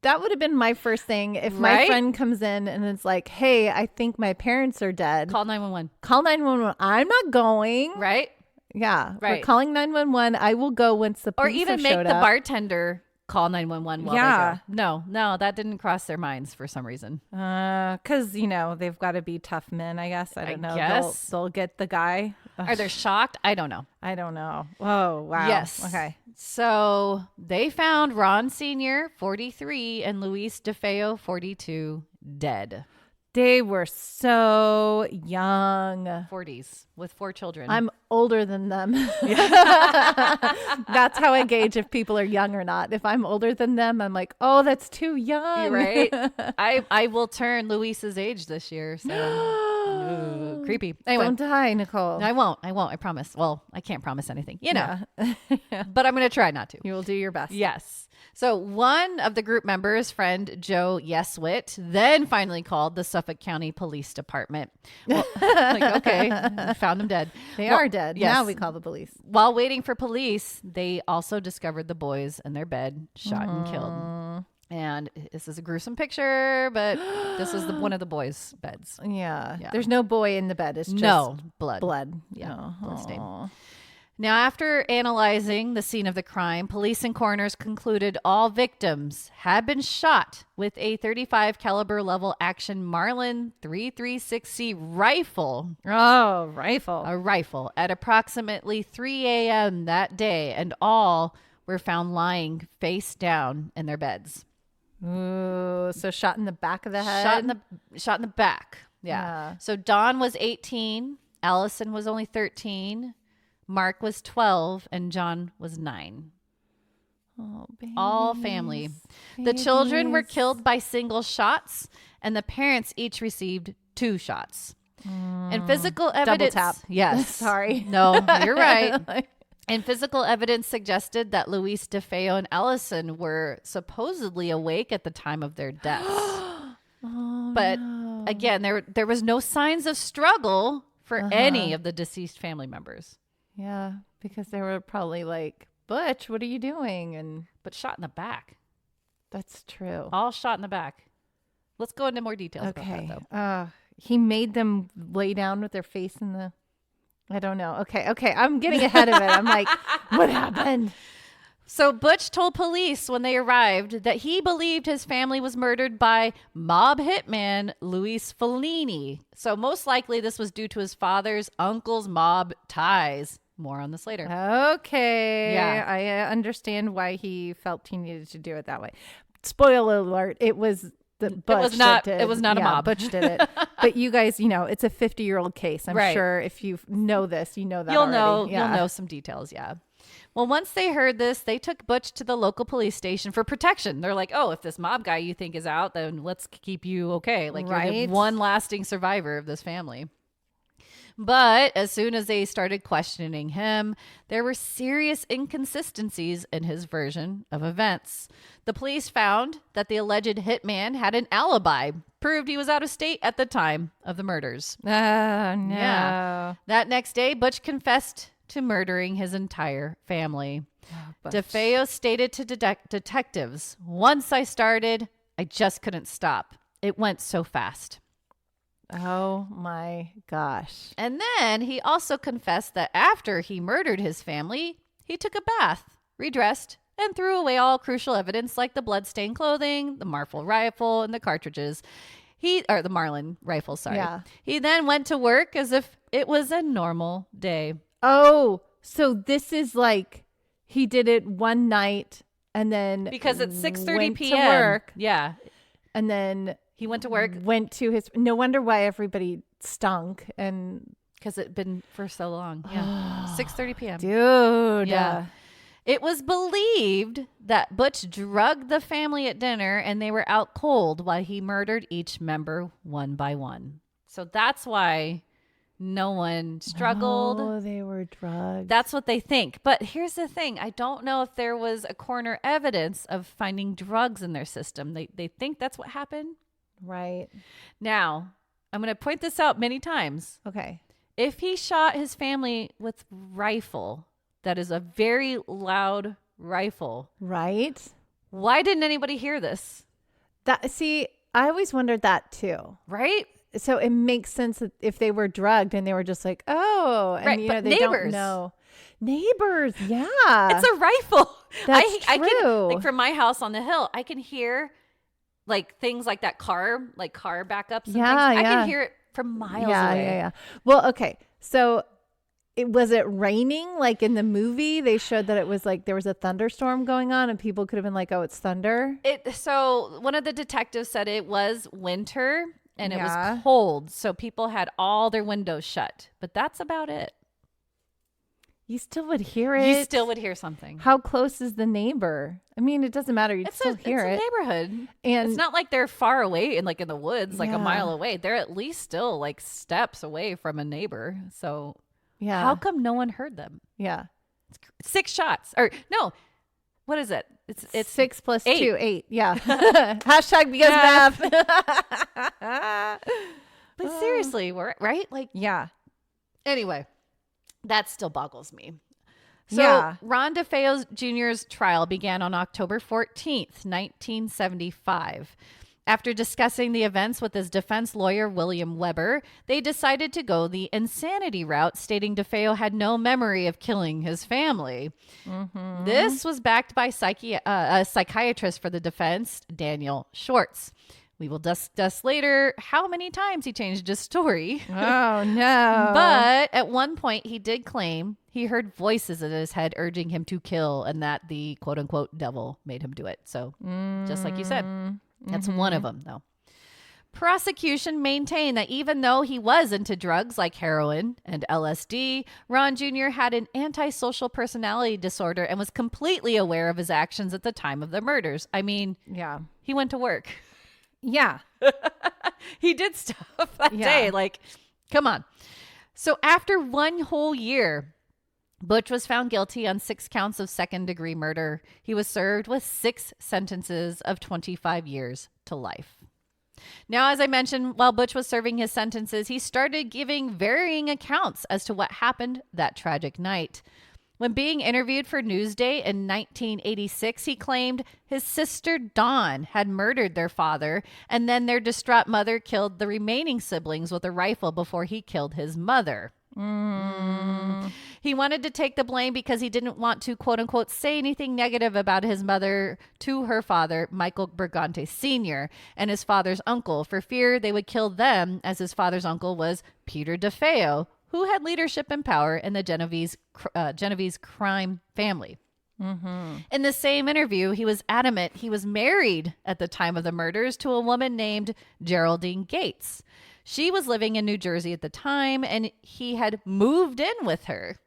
That would have been my first thing if my friend comes in and it's like, 'Hey, I think my parents are dead.'" Call 911. Call 911. I'm not going. Right? Yeah. Right. We're calling 911. I will go once the police or even make the bartender call 911 while they go. No, that didn't cross their minds for some reason. Because, they've got to be tough men, I guess. I don't know. Guess. They'll get the guy. Are they shocked? I don't know. Oh, wow. Yes. Okay. So they found Ron Sr., 43, and Luis DeFeo, 42, dead. They were so young. 40s with 4 children. I'm older than them. That's how I gauge if people are young or not. If I'm older than them, I'm like, oh, that's too young. Right? I will turn Luis's age this year. So ooh, creepy. Anyway, don't die, Nicole. I won't. I promise. Well, I can't promise anything, Yeah. but I'm going to try not to. You will do your best. Yes. So one of the group members, friend Joe Yeswit, then finally called the Suffolk County Police Department. Well, like, okay, found them dead. They are dead. Yes. Now we call the police. While waiting for police, they also discovered the boys in their bed, shot and killed. And this is a gruesome picture, but this is one of the boys' beds. Yeah. Yeah. There's no boy in the bed. It's just No blood. blood. Yeah, Oh. blood stain. Now, after analyzing the scene of the crime, police and coroners concluded all victims had been shot with a .35 caliber level action Marlin 336C rifle. Oh, rifle. A rifle at approximately 3 a.m. that day, and all were found lying face down in their beds. Ooh, so shot in the back of the head. Shot in the back. Yeah. So Dawn was 18, Allison was only 13. Mark was 12 and John was 9. Oh, babies. All family. The children were killed by single shots and the parents each received 2 shots. And physical evidence. Double tap. Yes. Sorry. No, you're right. And physical evidence suggested that Luis DeFeo and Allison were supposedly awake at the time of their deaths. But again, there was no signs of struggle for any of the deceased family members. Yeah, because they were probably like, Butch, what are you doing? But shot in the back. That's true. All shot in the back. Let's go into more details about that, though. He made them lay down with their face in the... I don't know. Okay. I'm getting ahead of it. I'm like, what happened? So Butch told police when they arrived that he believed his family was murdered by mob hitman Luis Fellini. So most likely this was due to his father's uncle's mob ties. More on this later. Okay. Yeah. I understand why he felt he needed to do it that way. Spoiler alert. It was the Butch that did. It was not a mob. Butch did it. But you guys, it's a 50-year-old case. I'm Right. sure if you know this, you know that You'll already. know. You'll know some details. Yeah. Well, once they heard this, they took Butch to the local police station for protection. They're like, oh, if this mob guy you think is out, then let's keep you okay. Like, you're the one lasting survivor of this family. But as soon as they started questioning him, there were serious inconsistencies in his version of events. The police found that the alleged hitman had an alibi, proved he was out of state at the time of the murders. Oh, no. Yeah. That next day, Butch confessed to murdering his entire family. DeFeo stated to detectives, once I started, I just couldn't stop. It went so fast. Oh my gosh. And then he also confessed that after he murdered his family, he took a bath, redressed, and threw away all crucial evidence like the bloodstained clothing, the Marfil rifle, and the cartridges. The Marlin rifle, sorry. Yeah. He then went to work as if it was a normal day. Oh, so this is like he did it one night and then Because it's 6:30 went p.m. to work, Yeah. and then He went to work went to his. No wonder why everybody stunk. And because it'd been for so long. Yeah. 6:30 p.m. dude, Yeah. It was believed that Butch drugged the family at dinner and they were out cold while he murdered each member one by one. So that's why no one struggled. Oh, they were drugged. That's what they think. But here's the thing. I don't know if there was a coroner evidence of finding drugs in their system. They think that's what happened. Right. Now, I'm going to point this out many times. Okay. If he shot his family with rifle, that is a very loud rifle. Right. Why didn't anybody hear this? See, I always wondered that too. Right? So it makes sense that if they were drugged and they were just like, oh, and Right, but they neighbors. don't know. Neighbors, yeah. It's a rifle. That's I can, true. like from my house on the hill, I can hear like things like that car backups. And Yeah, things. I yeah. can hear it from miles away. Yeah. Well, okay. So was it raining? Like in the movie, they showed that it was like there was a thunderstorm going on and people could have been like, oh, it's thunder. So one of the detectives said it was winter and it was cold, so people had all their windows shut. But that's about it. You still would hear it. You still would hear something. How close is the neighbor? I mean, it doesn't matter. You'd still hear it. It's a neighborhood. And it's not like they're far away in the woods, like a mile away. They're at least still like steps away from a neighbor. So how come no one heard them? Yeah. 6 shots. Or no, what is it? It's 6 plus 8. 2, 8. Yeah. Hashtag because math. But seriously, right? Anyway. That still boggles me. So Ron DeFeo Jr.'s trial began on October 14th, 1975. After discussing the events with his defense lawyer, William Weber, they decided to go the insanity route, stating DeFeo had no memory of killing his family. Mm-hmm. This was backed by a psychiatrist for the defense, Daniel Schwartz. We will discuss later how many times he changed his story. Oh, no. But at one point, he did claim he heard voices in his head urging him to kill and that the quote-unquote devil made him do it. So just like you said, that's one of them, though. Prosecution maintained that even though he was into drugs like heroin and LSD, Ron Jr. had an antisocial personality disorder and was completely aware of his actions at the time of the murders. I mean, he went to work. Yeah. He did stuff that day. Come on. So after 1 whole year, Butch was found guilty on 6 counts of second-degree murder. He was served with 6 sentences of 25 years to life. Now, as I mentioned, while Butch was serving his sentences, he started giving varying accounts as to what happened that tragic night. When being interviewed for Newsday in 1986, he claimed his sister Dawn had murdered their father, and then their distraught mother killed the remaining siblings with a rifle before he killed his mother. He wanted to take the blame because he didn't want to, quote unquote, say anything negative about his mother to her father, Michael Brigante Sr., and his father's uncle, for fear they would kill them, as his father's uncle was Peter DeFeo, who had leadership and power in the Genovese crime family. Mm-hmm. In the same interview, he was adamant he was married at the time of the murders to a woman named Geraldine Gates. She was living in New Jersey at the time, and he had moved in with her.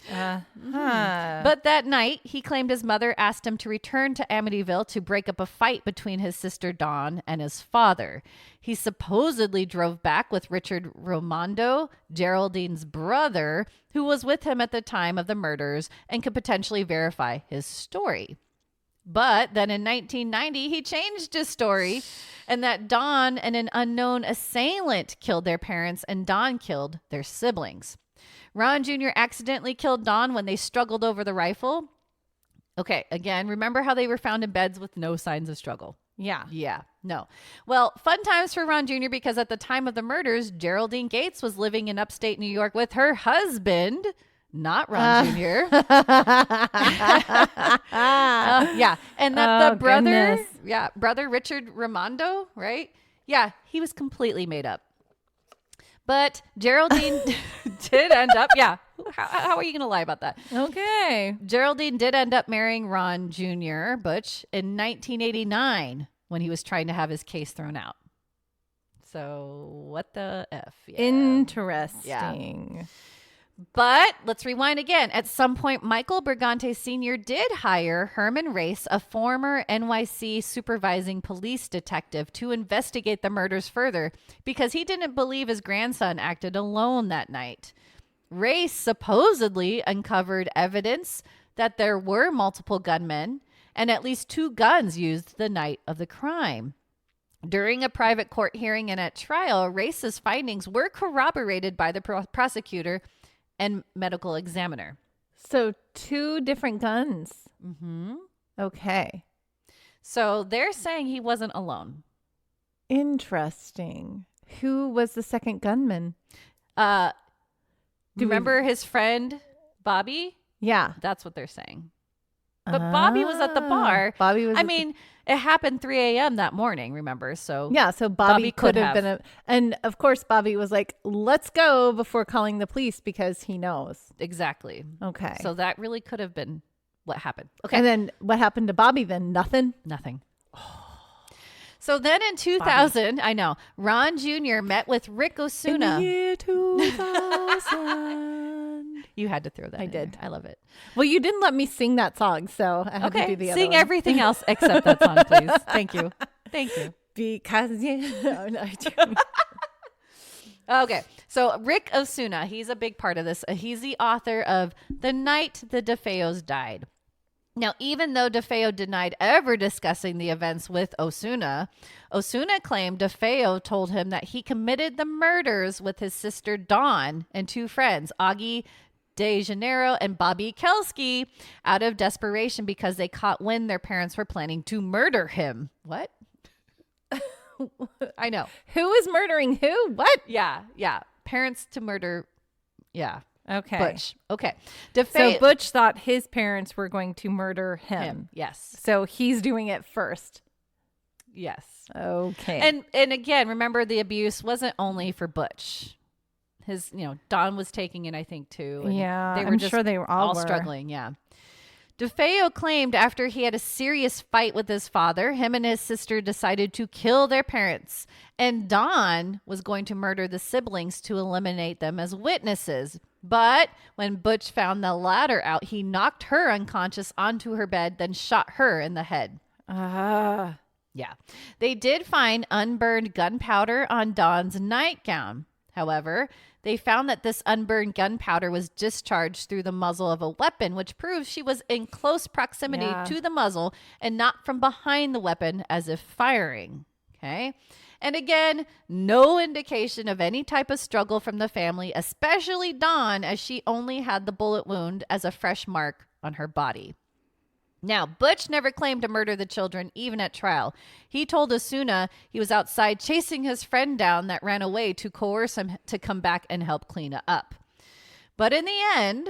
But that night, he claimed his mother asked him to return to Amityville to break up a fight between his sister Dawn and his father. He supposedly drove back with Richard Romando, Geraldine's brother, who was with him at the time of the murders and could potentially verify his story. But then in 1990, he changed his story, and that Dawn and an unknown assailant killed their parents and Dawn killed their siblings. Ron Jr. accidentally killed Dawn when they struggled over the rifle. Okay, again, remember how they were found in beds with no signs of struggle? Yeah, no. Well, fun times for Ron Jr. because at the time of the murders, Geraldine Gates was living in upstate New York with her husband, not Ron Jr. And that the brother, brother Richard Romando, right? Yeah, he was completely made up. But Geraldine did end up, how are you going to lie about that? Okay. Geraldine did end up marrying Ron Jr., Butch, in 1989 when he was trying to have his case thrown out. So what the F? Yeah. Interesting. Yeah. But let's rewind again. At some point, Michael Brigante Sr. did hire Herman Race, a former NYC supervising police detective, to investigate the murders further because he didn't believe his grandson acted alone that night. Race supposedly uncovered evidence that there were multiple gunmen and at least 2 guns used the night of the crime. During a private court hearing and at trial, Race's findings were corroborated by the prosecutor and medical examiner. So 2 different guns. Mm-hmm. Okay. So they're saying he wasn't alone. Interesting. Who was the second gunman? Remember his friend, Bobby? Yeah. That's what they're saying. But Bobby was at the bar. It happened 3 a.m. that morning, remember? So yeah, so Bobby could have been and of course Bobby was like, let's go before calling the police because he knows. Exactly. Okay. So that really could have been what happened. Okay. And then what happened to Bobby then? Nothing? Nothing. So then in 2000, I know, Ron Jr. met with Rick Osuna. In the year 2000. You had to throw that. I in did. there. I love it. Well, you didn't let me sing that song, so I had to do the other sing one. everything else except that song, please. Thank you. Thank you. Because Okay, so Rick Osuna, he's a big part of this. He's the author of The Night the DeFeos Died. Now, even though DeFeo denied ever discussing the events with Osuna, Osuna claimed DeFeo told him that he committed the murders with his sister Dawn and two friends, Augie De Janeiro and Bobby Kelsky, out of desperation because they caught wind their parents were planning to murder him. What? I know. Who is murdering who? What? Yeah. Parents to murder. Yeah. Okay. Butch. Okay. So Butch thought his parents were going to murder him. Yes. So he's doing it first. Yes. Okay. And again, remember the abuse wasn't only for Butch. His, Don was taking it, I think, too. And yeah. They were I'm just sure they were all struggling. Yeah. DeFeo claimed after he had a serious fight with his father, him and his sister decided to kill their parents. And Don was going to murder the siblings to eliminate them as witnesses. But when Butch found the latter out, he knocked her unconscious onto her bed, then shot her in the head. Yeah. They did find unburned gunpowder on Don's nightgown. However, they found that this unburned gunpowder was discharged through the muzzle of a weapon, which proves she was in close proximity to the muzzle and not from behind the weapon as if firing. Okay. And again, no indication of any type of struggle from the family, especially Dawn, as she only had the bullet wound as a fresh mark on her body. Now, Butch never claimed to murder the children, even at trial. He told Osuna he was outside chasing his friend down that ran away to coerce him to come back and help clean up. But in the end,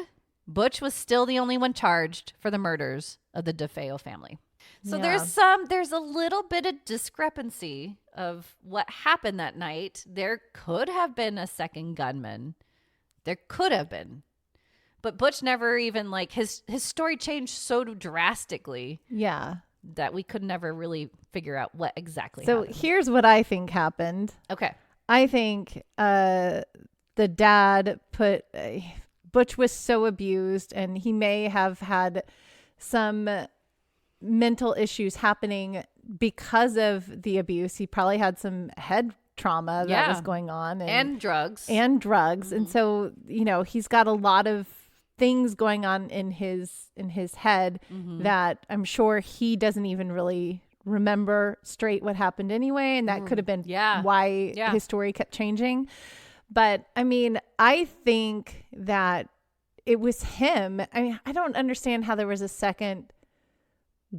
Butch was still the only one charged for the murders of the DeFeo family. So there's a little bit of discrepancy of what happened that night. There could have been a second gunman. There could have been. But Butch never even, his story changed so drastically. Yeah. That we could never really figure out what exactly happened. So here's what I think happened. Okay. I think the dad Butch was so abused, and he may have had some mental issues happening because of the abuse. He probably had some head trauma that was going on. And drugs. Mm-hmm. And so, he's got a lot of things going on in his head that I'm sure he doesn't even really remember straight what happened anyway. And that could have been why his story kept changing. But I mean, I think that it was him. I mean, I don't understand how there was a second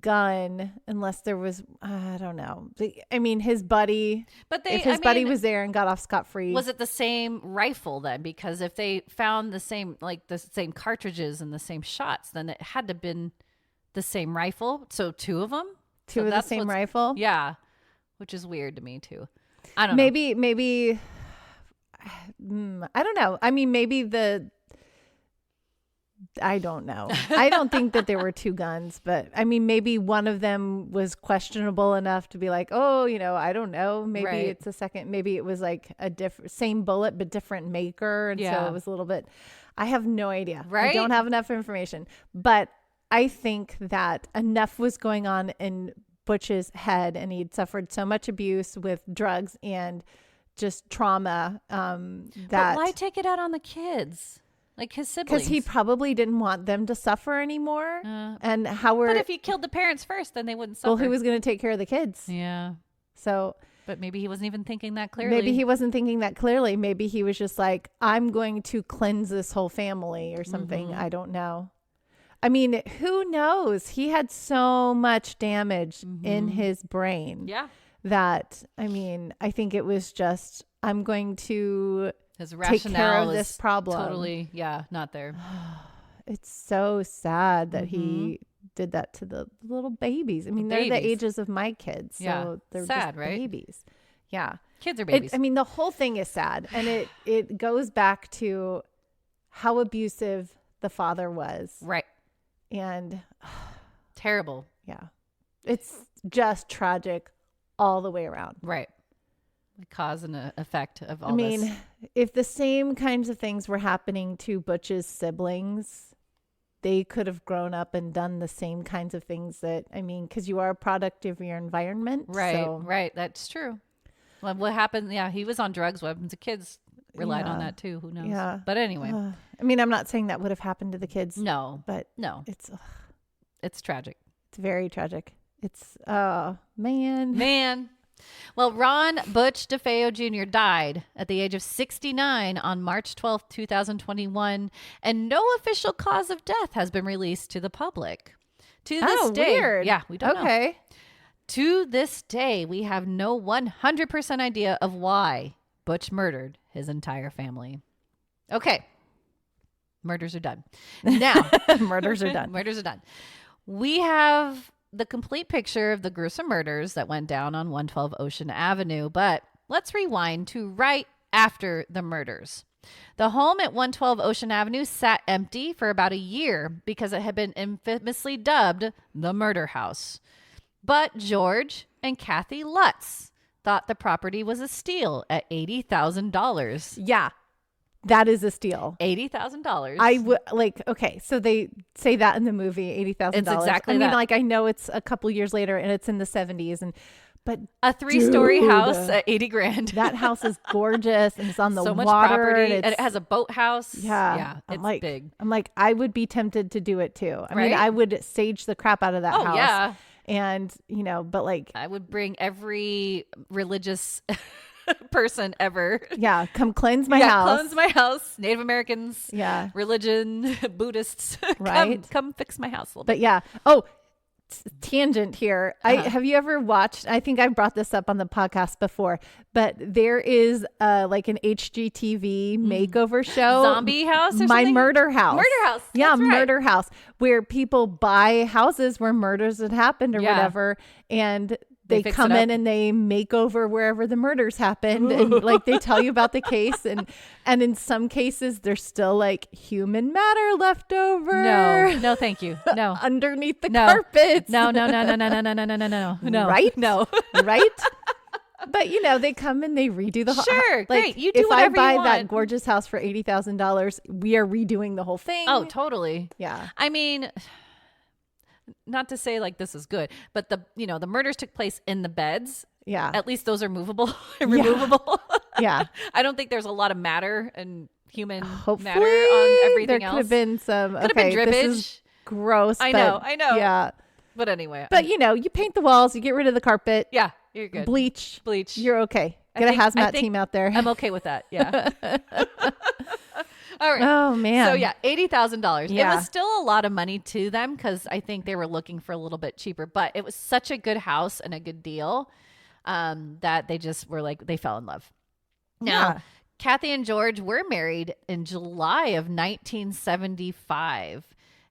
gun unless there was, I don't know. I mean, his buddy, if his buddy was there and got off scot-free. Was it the same rifle then? Because if they found the same cartridges and the same shots, then it had to have been the same rifle. So two of them? Two of the same rifle? Yeah. Which is weird to me too. I don't know. Maybe, I don't know. I mean, I don't know. I don't think that there were two guns, but I mean, maybe one of them was questionable enough to be like, oh, I don't know. Maybe it's a second. Maybe it was like a same bullet, but different maker. And so it was a little bit, I have no idea. Right. I don't have enough information, but I think that enough was going on in Butch's head, and he'd suffered so much abuse with drugs and just trauma. But why take it out on the kids? Like his siblings. Because he probably didn't want them to suffer anymore. But if he killed the parents first, then they wouldn't suffer. Well, who was going to take care of the kids? Yeah. So. But maybe he wasn't even thinking that clearly. Maybe he wasn't thinking that clearly. Maybe he was just like, I'm going to cleanse this whole family or something. I don't know. I mean, who knows? He had so much damage in his brain. Yeah. That, I mean, I think it was just, I'm going to his rationale take care of this problem. Totally, not there. It's so sad that he did that to the little babies. I mean, they're the ages of my kids, so they're sad, just right? babies. Yeah, kids are babies. I mean, the whole thing is sad, and it goes back to how abusive the father was, right? And terrible. Yeah, it's just tragic all the way around. Right. The cause and effect of all this. I mean, if the same kinds of things were happening to Butch's siblings, they could have grown up and done the same kinds of things because you are a product of your environment. Right, so. right. That's true. Well, what happened? Yeah, he was on drugs. What happened to kids? Relied on that too. Who knows? Yeah. But anyway. I'm not saying that would have happened to the kids. No. But no. It's tragic. It's very tragic. It's, oh, man. Man. Well, Ron Butch DeFeo Jr. died at the age of 69 on March 12th, 2021, and no official cause of death has been released to the public. To this day, weird. Yeah, we don't know. Okay. To this day, we have no 100% idea of why Butch murdered his entire family. Okay. Murders are done. Now, Murders are done. Murders are done. We have the complete picture of the gruesome murders that went down on 112 Ocean Avenue, but let's rewind to right after the murders. The home at 112 Ocean Avenue sat empty for about a year because it had been infamously dubbed the murder house. But George and Kathy Lutz thought the property was a steal at $80,000. Yeah. That is a steal. $80,000. I would okay. So they say that in the movie, $80,000. It's exactly I mean, that. I know it's a couple years later and it's in the 70s, but a 3-story dude, house at $80,000. That house is gorgeous and it's on the so much water. property, and it has a boathouse. Yeah, it's big. I'm I would be tempted to do it too. I mean, Right? I would sage the crap out of that house. Yeah. And but I would bring every religious person ever. Yeah, come cleanse my house. Cleanse my house. Native Americans. Yeah. Religion, Buddhists. Right. Come fix my house a little bit. But yeah. Oh, tangent here. Have you ever watched, I think I brought this up on the podcast before, but there is an HGTV makeover show. Zombie House or My something? Murder House. Murder House. Yeah, That's right. Murder House, where people buy houses where murders had happened or whatever, and they come in and they make over wherever the murders happened. And they tell you about the case. And in some cases, there's still human matter left over. No, thank you. No. Underneath the carpets. No. Right? No. Right? But they come and they redo the whole. Sure, great. You do if whatever I you buy that want. gorgeous house for $80,000, we are redoing the whole thing. Oh, totally. Yeah. I mean, not to say this is good, but the murders took place in the beds. Yeah. At least those are movable and removable. Yeah. I don't think there's a lot of matter and human Hopefully, matter on everything there else. could have been some. Could have been drippage. This is gross. I but know. Yeah. But anyway. But you paint the walls, you get rid of the carpet. Yeah, you're good. Bleach. You're okay. Get a hazmat team out there. I'm okay with that. Yeah. All right. Oh man. So yeah, $80,000. Yeah. It was still a lot of money to them because I think they were looking for a little bit cheaper, but it was such a good house and a good deal that they just were they fell in love. Now, Kathy and George were married in July of 1975.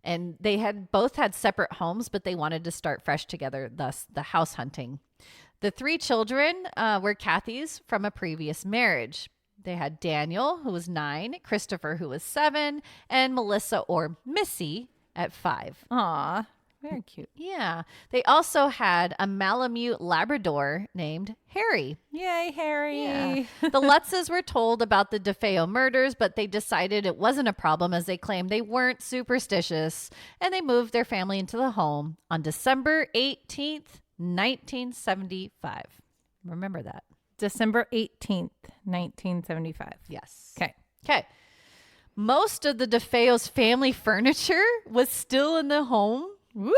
And they had both had separate homes, but they wanted to start fresh together, thus the house hunting. The 3 children were Kathy's from a previous marriage. They had Daniel, who was 9, Christopher, who was 7, and Melissa, or Missy, at 5. Aw, very cute. Yeah. They also had a Malamute Labrador named Harry. Yay, Harry. Yeah. The Lutzes were told about the DeFeo murders, but they decided it wasn't a problem as they claimed they weren't superstitious, and they moved their family into the home on December 18th, 1975. Remember that. December 18th, 1975. Yes. Okay. Most of the DeFeo's family furniture was still in the home. Woo!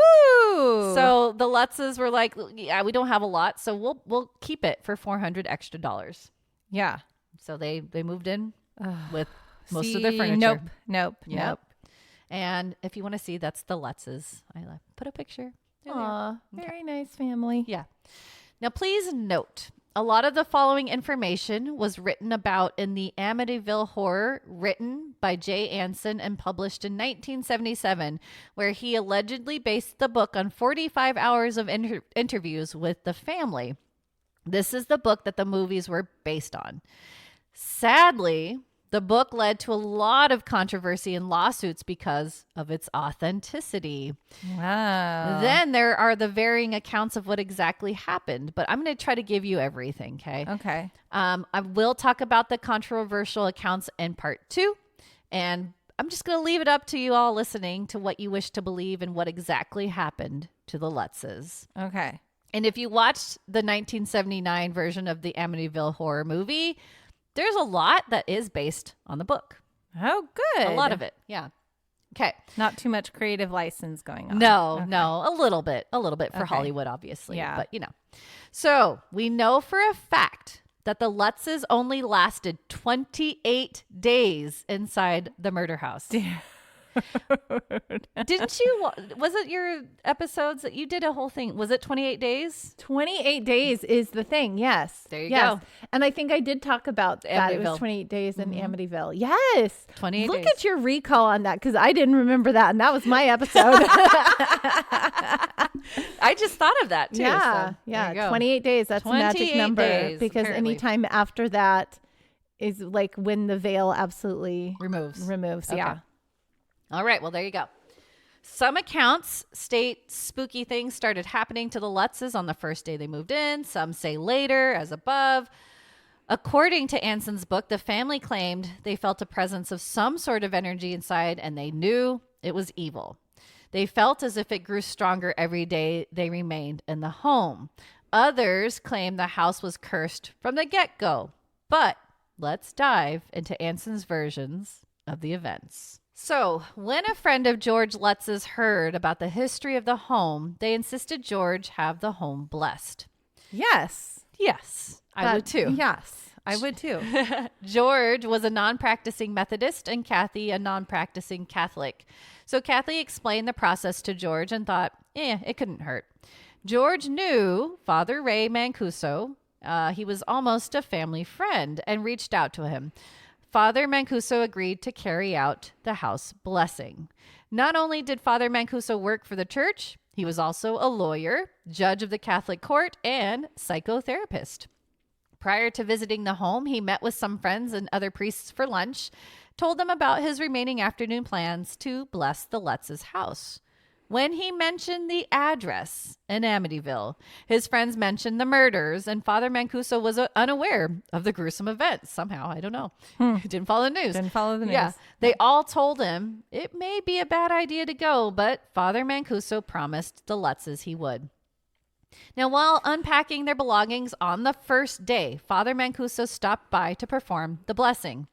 So the Lutzes were like, yeah, we don't have a lot, so we'll keep it for $400 extra. Yeah. So they moved in with most of their furniture. Nope. And if you want to see, that's the Lutzes. I put a picture. Aw, very nice family. Yeah. Now, please note, a lot of the following information was written about in the Amityville Horror, written by Jay Anson and published in 1977, where he allegedly based the book on 45 hours of interviews with the family. This is the book that the movies were based on. Sadly, The book led to a lot of controversy and lawsuits because of its authenticity. Wow. Then there are the varying accounts of what exactly happened, but I'm going to try to give you everything, okay? Okay. I will talk about the controversial accounts in part 2, and I'm just going to leave it up to you all listening to what you wish to believe and what exactly happened to the Lutzes. Okay. And if you watched the 1979 version of the Amityville Horror movie, there's a lot that is based on the book. Oh, good. A lot of it. Yeah. Okay. Not too much creative license going on. No, Okay. no, a little bit for Okay. Hollywood, obviously. Yeah. But, you know. So we know for a fact that the Lutzes only lasted 28 days inside the murder house. Didn't you? Was it your episodes that you did a whole thing? Was it 28 days? 28 days is the thing. Yes. There you yes. go. And I think I did talk about that. It was Amityville. 28 days in Amityville. Yes. 28 Look days. at your recall on that because I didn't remember that. And that was my episode. I just thought of that too. Yeah. so Yeah. there you go. 28 days. That's a magic 28 number days, because apparently. anytime after that is like when the veil absolutely removes. removes. Okay. Yeah. All right. Well, there you go. Some accounts state spooky things started happening to the Lutzes on the first day they moved in. Some say later, as above. According to Anson's book, the family claimed they felt a presence of some sort of energy inside and they knew it was evil. They felt as if it grew stronger every day they remained in the home. Others claim the house was cursed from the get-go. But let's dive into Anson's versions of the events. So, when a friend of George Lutz's heard about the history of the home, they insisted George have the home blessed. Yes. Yes, I would too. Yes. I would too. George was a non-practicing Methodist and Kathy a non-practicing Catholic. So Kathy explained the process to George and thought, it couldn't hurt. George knew Father Ray Mancuso. He was almost a family friend and reached out to him. Father Mancuso agreed to carry out the house blessing. Not only did Father Mancuso work for the church, he was also a lawyer, judge of the Catholic court, and psychotherapist. Prior to visiting the home, he met with some friends and other priests for lunch, told them about his remaining afternoon plans to bless the Lutz's house. When he mentioned the address in Amityville, his friends mentioned the murders, and Father Mancuso was unaware of the gruesome events. Somehow, I don't know. Didn't follow the news. Didn't follow the news. Yeah. They all told him it may be a bad idea to go, but Father Mancuso promised the Lutzes he would. Now, while unpacking their belongings on the first day, Father Mancuso stopped by to perform the blessing.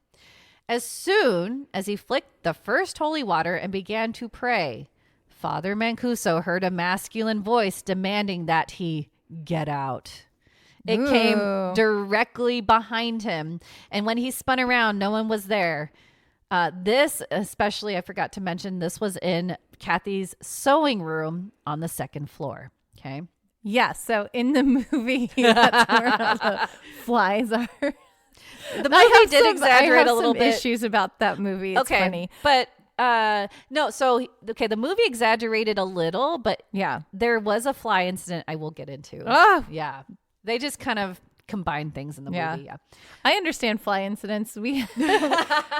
As soon as he flicked the first holy water and began to pray, Father Mancuso heard a masculine voice demanding that he get out. It came directly behind him, and when he spun around, no one was there. This, especially, I forgot to mention, this was in Kathy's sewing room on the second floor. Okay. Yes. So in the movie, that's where all the flies are. The movie did exaggerate a little bit. Issues about that movie. It's funny. But no, so the movie exaggerated a little, but Yeah. there was a fly incident I will get into. Oh, Yeah. They just kind of combined things in the movie. Yeah. I understand fly incidents.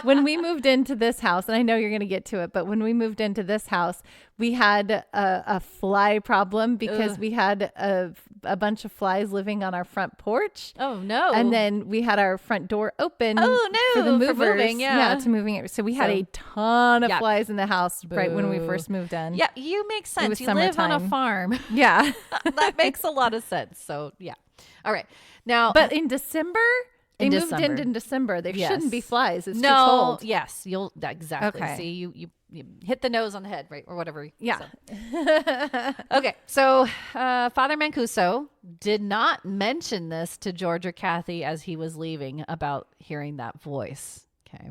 When we moved into this house, and I know you're going to get to it, but when we moved into this house, we had a fly problem because we had a bunch of flies living on our front porch. Oh no. And then we had our front door open. Oh, no, for the movers. for moving, yeah. to moving it. So we had So- a ton of Yeah. flies in the house right when we Boo. first moved in. Yeah, you make sense. was You live on a summertime. farm. Yeah. That makes a lot of sense. So yeah. All right. Now, But in December, they In moved December. in December. There Yes. shouldn't be flies. It's too no, cold. yes, exactly. Okay. See, you hit the nose on the head, right, or whatever. Yeah. So. Okay, so Father Mancuso did not mention this to George or Kathy as he was leaving about hearing that voice. Okay.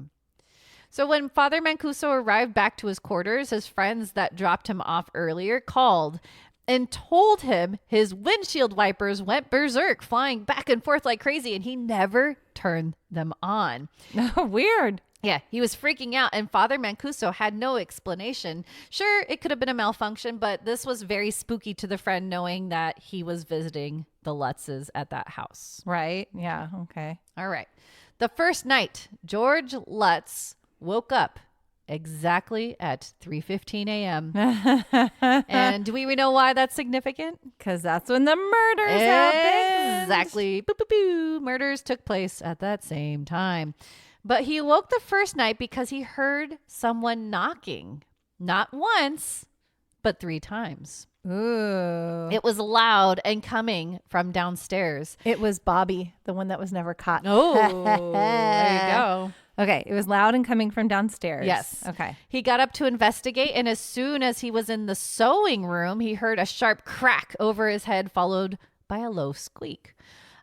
So when Father Mancuso arrived back to his quarters, his friends that dropped him off earlier called and told him his windshield wipers went berserk, flying back and forth like crazy, and he never turned them on. Weird. Yeah, he was freaking out, and Father Mancuso had no explanation. Sure, it could have been a malfunction, but this was very spooky to the friend knowing that he was visiting the Lutzes at that house. Right. Yeah. Okay. All right. The first night, George Lutz woke up exactly at 3:15 a.m. And do we know why that's significant? Because that's when the murders happened. Exactly. Boo, boo, boo. Murders took place at that same time. But he woke the first night because he heard someone knocking. Not once, but 3 times. Ooh. It was loud and coming from downstairs. It was Bobby, the one that was never caught. Oh, there you go. Okay, it was loud and coming from downstairs. Yes. Okay. He got up to investigate, and as soon as he was in the sewing room, he heard a sharp crack over his head, followed by a low squeak.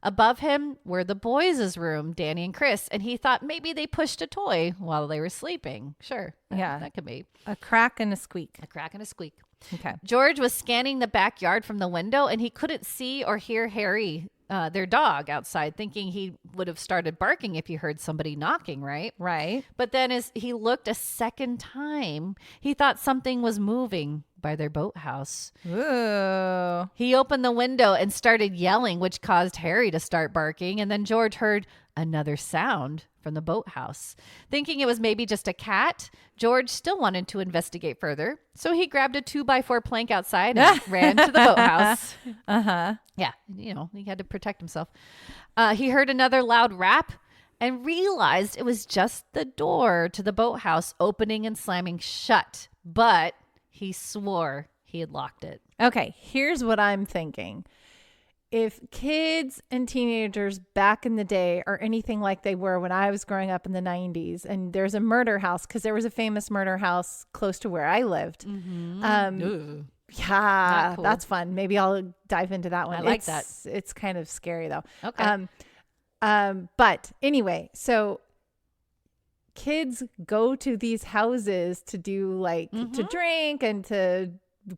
Above him were the boys' room, Danny and Chris, and he thought maybe they pushed a toy while they were sleeping. Sure. Yeah. That could be. A crack and a squeak. A crack and a squeak. Okay. George was scanning the backyard from the window, and he couldn't see or hear Harry, their dog, outside, thinking he would have started barking if he heard somebody knocking, right? Right. But then as he looked a second time, he thought something was moving by their boathouse. Ooh. He opened the window and started yelling, which caused Harry to start barking. And then George heard another sound from the boathouse. Thinking it was maybe just a cat, George still wanted to investigate further. So he grabbed a 2x4 plank outside and ran to the boathouse. Uh-huh. Yeah, he had to protect himself. He heard another loud rap and realized it was just the door to the boathouse opening and slamming shut. But he swore he had locked it. Okay, here's what I'm thinking. If kids and teenagers back in the day are anything like they were when I was growing up in the 90s, and there's a murder house, because there was a famous murder house close to where I lived. Mm-hmm. Yeah, cool. That's fun. Maybe I'll dive into that one. I like that. It's kind of scary though. Okay. But anyway, so kids go to these houses to do to drink and to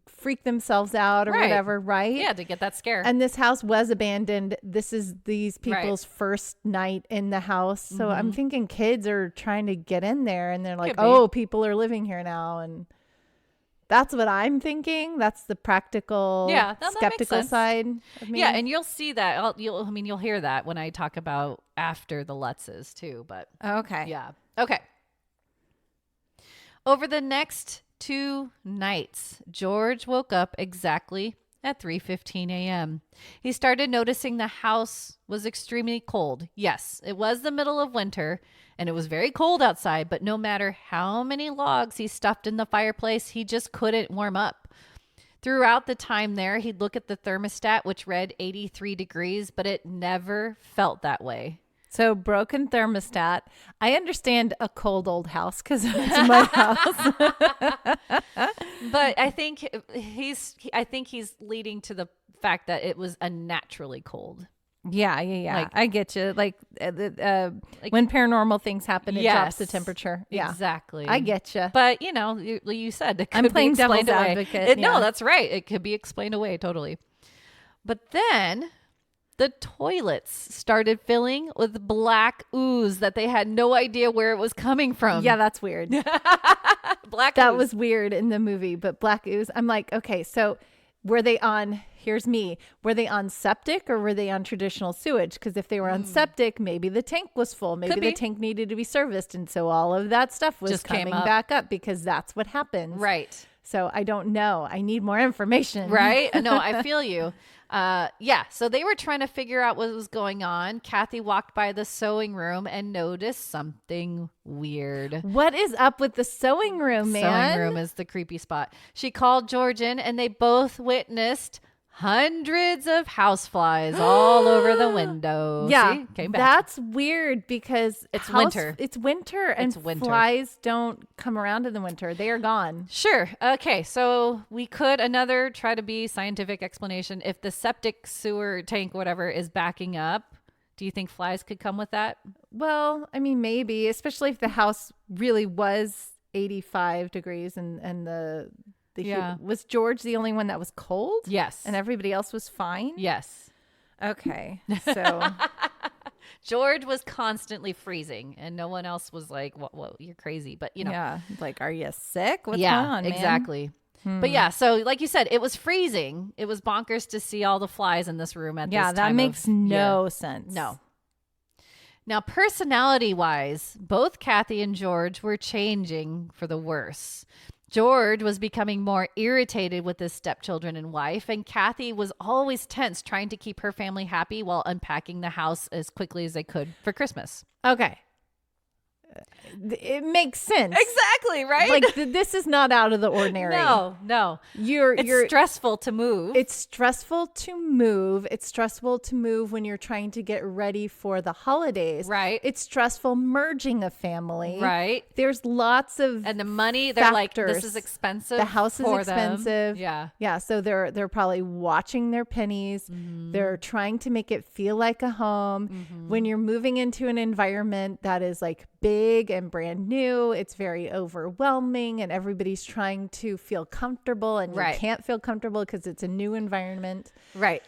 freak themselves out or whatever, right? Yeah, to get that scare. And this house was abandoned. This is these people's first night in the house. So I'm thinking kids are trying to get in there, and they're like, oh, people are living here now. And that's what I'm thinking. That's the practical, skeptical side of me. Yeah, and you'll see that. You'll hear that when I talk about after the Lutzes too. But okay. yeah. Okay. Over the next 2 nights, George woke up exactly at 3:15 a.m. He started noticing the house was extremely cold. Yes, it was the middle of winter and it was very cold outside, but no matter how many logs he stuffed in the fireplace, he just couldn't warm up. Throughout the time there, he'd look at the thermostat, which read 83 degrees, but it never felt that way. So broken thermostat. I understand a cold old house because it's my house. But I think he's leading to the fact that it was unnaturally cold. Yeah. I get you. Like when paranormal things happen, it drops the temperature. Yeah, exactly. I get you. But you said it could I'm playing be explained devil's away. advocate. No, that's right. It could be explained away totally. But then the toilets started filling with black ooze that they had no idea where it was coming from. Yeah, that's weird. Black that ooze. was weird in the movie, but black ooze. I'm like, okay, so were they on septic or were they on traditional sewage? Because if they were on septic, maybe the tank was full. Maybe the tank needed to be serviced. And so all of that stuff was just coming back up because that's what happens. Right. So I don't know. I need more information. Right? No, I feel you. So they were trying to figure out what was going on. Kathy walked by the sewing room and noticed something weird. What is up with the sewing room, man? Sewing room is the creepy spot. She called George in and they both witnessed hundreds of houseflies all over the window. Yeah, see? Came back. That's weird because it's winter. It's winter and flies don't come around in the winter. They are gone. Sure. Okay, so we could try to be scientific explanation. If the septic sewer tank, whatever, is backing up, do you think flies could come with that? Well, I mean, maybe, especially if the house really was 85 degrees and the was George the only one that was cold? Yes. And everybody else was fine? Yes. Okay. So George was constantly freezing and no one else was like, whoa, you're crazy. But yeah. Like, are you sick? What's going on, man? Exactly. But yeah, so like you said, it was freezing. It was bonkers to see all the flies in this room at this time. Yeah, that makes no sense. No. Now, personality-wise, both Kathy and George were changing for the worse. George was becoming more irritated with his stepchildren and wife, and Kathy was always tense trying to keep her family happy while unpacking the house as quickly as they could for Christmas. Okay. It makes sense. Exactly, right? Like this is not out of the ordinary. No. It's stressful to move. It's stressful to move. It's stressful to move when you're trying to get ready for the holidays. Right. It's stressful merging a family. Right. There's lots of and the money, they're factors. like, this is expensive. The house is expensive. Them. Yeah. So they're probably watching their pennies. Mm-hmm. They're trying to make it feel like a home. Mm-hmm. When you're moving into an environment that is like big and brand new, it's very overwhelming, and everybody's trying to feel comfortable, and you can't feel comfortable because it's a new environment. Right.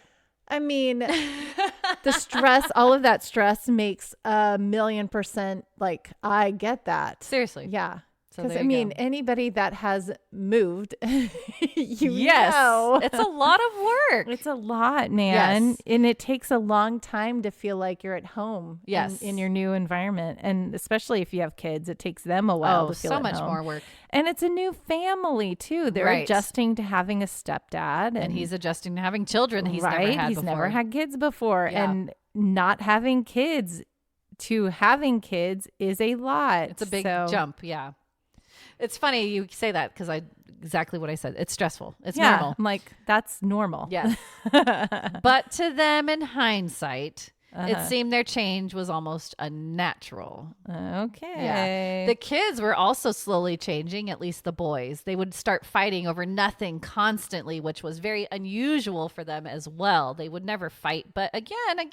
I mean, the stress, all of that stress makes 1,000,000% like, I get that. Seriously. Yeah. So because I mean, anybody that has moved, know. It's a lot of work. It's a lot, man. Yes. And it takes a long time to feel like you're at home in your new environment. And especially if you have kids, it takes them a while to feel so at much home. more work. And it's a new family too. They're adjusting to having a stepdad. And he's adjusting to having children he's never had before. Never had kids before. Yeah. And not having kids to having kids is a lot. It's a big jump. Yeah. It's funny you say that because exactly what I said. It's stressful. It's normal. I'm like, that's normal. Yes. But to them in hindsight, it seemed their change was almost unnatural. Okay. Yeah. The kids were also slowly changing, at least the boys. They would start fighting over nothing constantly, which was very unusual for them as well. They would never fight. But again,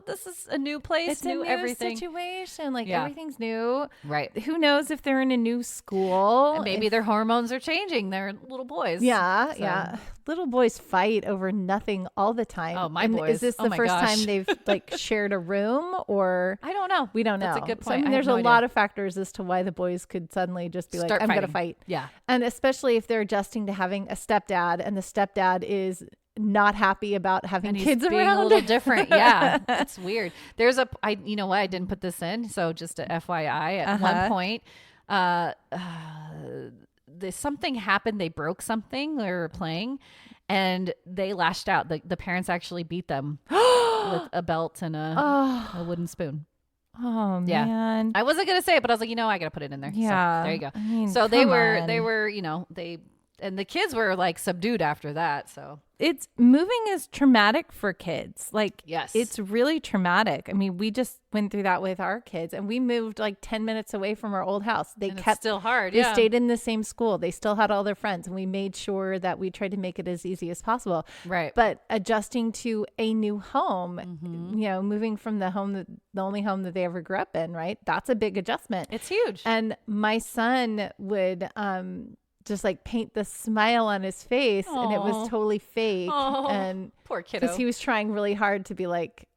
this is a new place, it's a new everything. Situation. Like everything's new. Right. Who knows if they're in a new school? And maybe their hormones are changing. They're little boys. Yeah. So. Yeah. Little boys fight over nothing all the time. Oh, my boys. Is this the first time they've like shared a room, or I don't know. We don't know. That's a good point. So, I mean, there's a lot of factors as to why the boys could suddenly just be like, I'm going to fight. Yeah. And especially if they're adjusting to having a stepdad, and the stepdad is not happy about having kids being around. A little different. Yeah. It's weird. There's you know what? I didn't put this in. So just a FYI, at one point, something happened. They broke something they were playing, and they lashed out. The parents actually beat them with a belt and a wooden spoon. Oh man. I wasn't gonna say it, but I was like, I gotta put it in there. Yeah. So, there you go. I mean, so they were and the kids were like subdued after that. So moving is traumatic for kids. Like, yes, it's really traumatic. I mean, we just went through that with our kids, and we moved like 10 minutes away from our old house. It's still hard. They stayed in the same school. They still had all their friends, and we made sure that we tried to make it as easy as possible. Right. But adjusting to a new home, moving from the only home that they ever grew up in, right? That's a big adjustment. It's huge. And my son would, just like paint the smile on his face. Aww. And it was totally fake. Aww. And poor kiddo, because he was trying really hard to be like,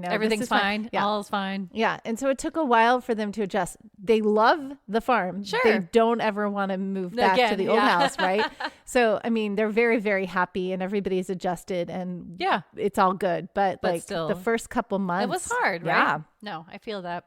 everything's fine. Yeah. All's fine. Yeah. And so it took a while for them to adjust. They love the farm. Sure. They don't ever want to move back to the old house. Right. So, I mean, they're very, very happy, and everybody's adjusted, and it's all good. But like still, the first couple months, it was hard. Right? Yeah. No, I feel that.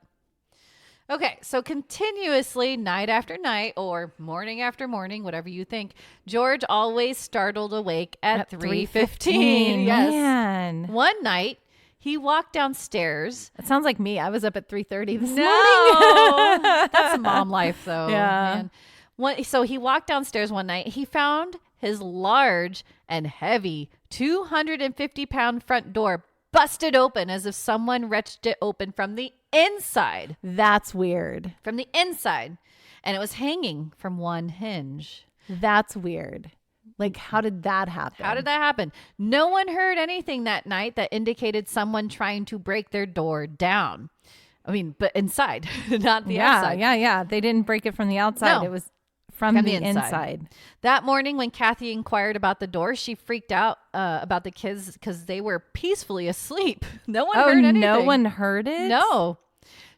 Okay, so continuously, night after night, or morning after morning, whatever you think, George always startled awake at 3:15. Yes. Man. One night, he walked downstairs. It sounds like me. I was up at 3:30 this morning. That's mom life, though. Yeah. Man. So he walked downstairs one night. He found his large and heavy 250-pound front door busted open as if someone wrenched it open from the inside. That's weird. From the inside. And it was hanging from one hinge. That's weird. Like, how did that happen? No one heard anything that night that indicated someone trying to break their door down. I mean, but inside, not the outside. Yeah. They didn't break it from the outside. No. It was from the inside. That morning when Kathy inquired about the door, she freaked out about the kids because they were peacefully asleep. No one heard anything. No one heard it? No.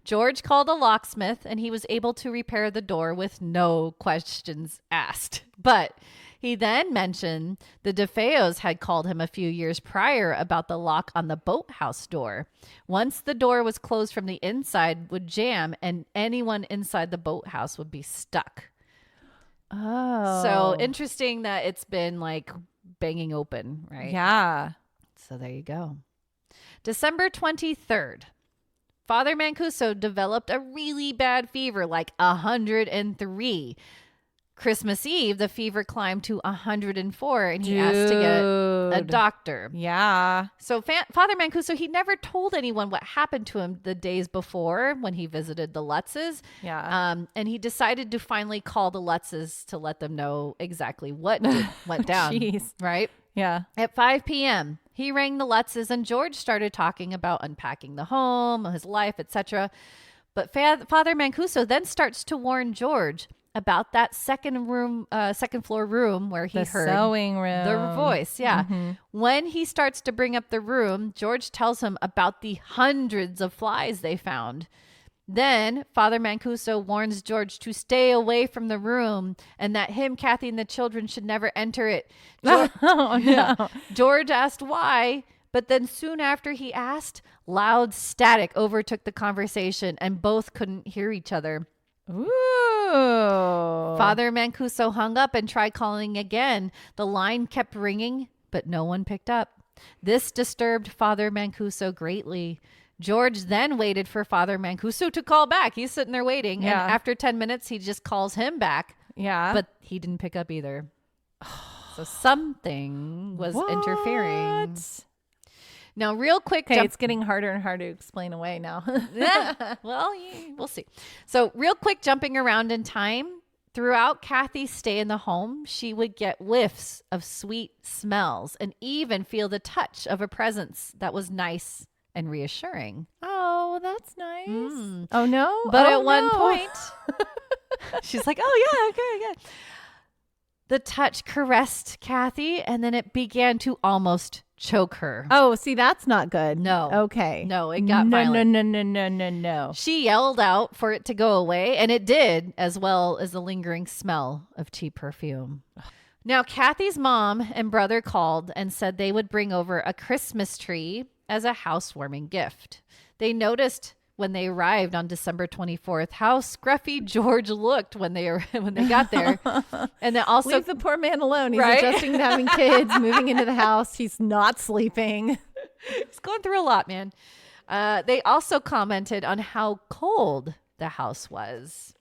George called a locksmith, and he was able to repair the door with no questions asked. But He then mentioned the DeFeos had called him a few years prior about the lock on the boathouse door. Once the door was closed from the inside, would jam, and anyone inside the boathouse would be stuck. Oh. So interesting that it's been like banging open, right? Yeah. So there you go. December 23rd. Father Mancuso developed a really bad fever, like 103. Christmas Eve, the fever climbed to 104, and he asked to get a doctor. Yeah. So Father Mancuso, he never told anyone what happened to him the days before when he visited the Lutzes. Yeah. And he decided to finally call the Lutzes to let them know exactly what went down. Jeez. Right? Yeah. At 5 p.m., he rang the Lutzes, and George started talking about unpacking the home, his life, etc. But Father Mancuso then starts to warn George about that second floor room where he heard sewing room. the voice. Yeah. Mm-hmm. When he starts to bring up the room, George tells him about the hundreds of flies they found. Then Father Mancuso warns George to stay away from the room and that him, Kathy, and the children should never enter it. George asked why, but then soon after he asked, loud static overtook the conversation and both couldn't hear each other. Ooh. Father Mancuso hung up and tried calling again. The line kept ringing, but no one picked up. This disturbed Father Mancuso greatly. George then waited for Father Mancuso to call back. He's sitting there waiting. Yeah. And after 10 minutes, he just calls him back. Yeah. But he didn't pick up either. So something was interfering. Now, real quick. Okay, it's getting harder and harder to explain away now. Well, we'll see. So real quick, jumping around in time. Throughout Kathy's stay in the home, she would get whiffs of sweet smells and even feel the touch of a presence that was nice and reassuring. Oh, that's nice. Oh, no? But at one point, she's like, oh, yeah, okay, good. The touch caressed Kathy, and then it began to almost choke her. Oh, see, that's not good. No. Okay. No, it got violent. No. She yelled out for it to go away, and it did, as well as the lingering smell of tea perfume. Now, Kathy's mom and brother called and said they would bring over a Christmas tree as a housewarming gift. They noticed when they arrived on December 24th how scruffy George looked when they got there. And then also leave the poor man alone. He's right? adjusting to having kids, moving into the house. He's not sleeping. He's going through a lot, man. They also commented on how cold the house was.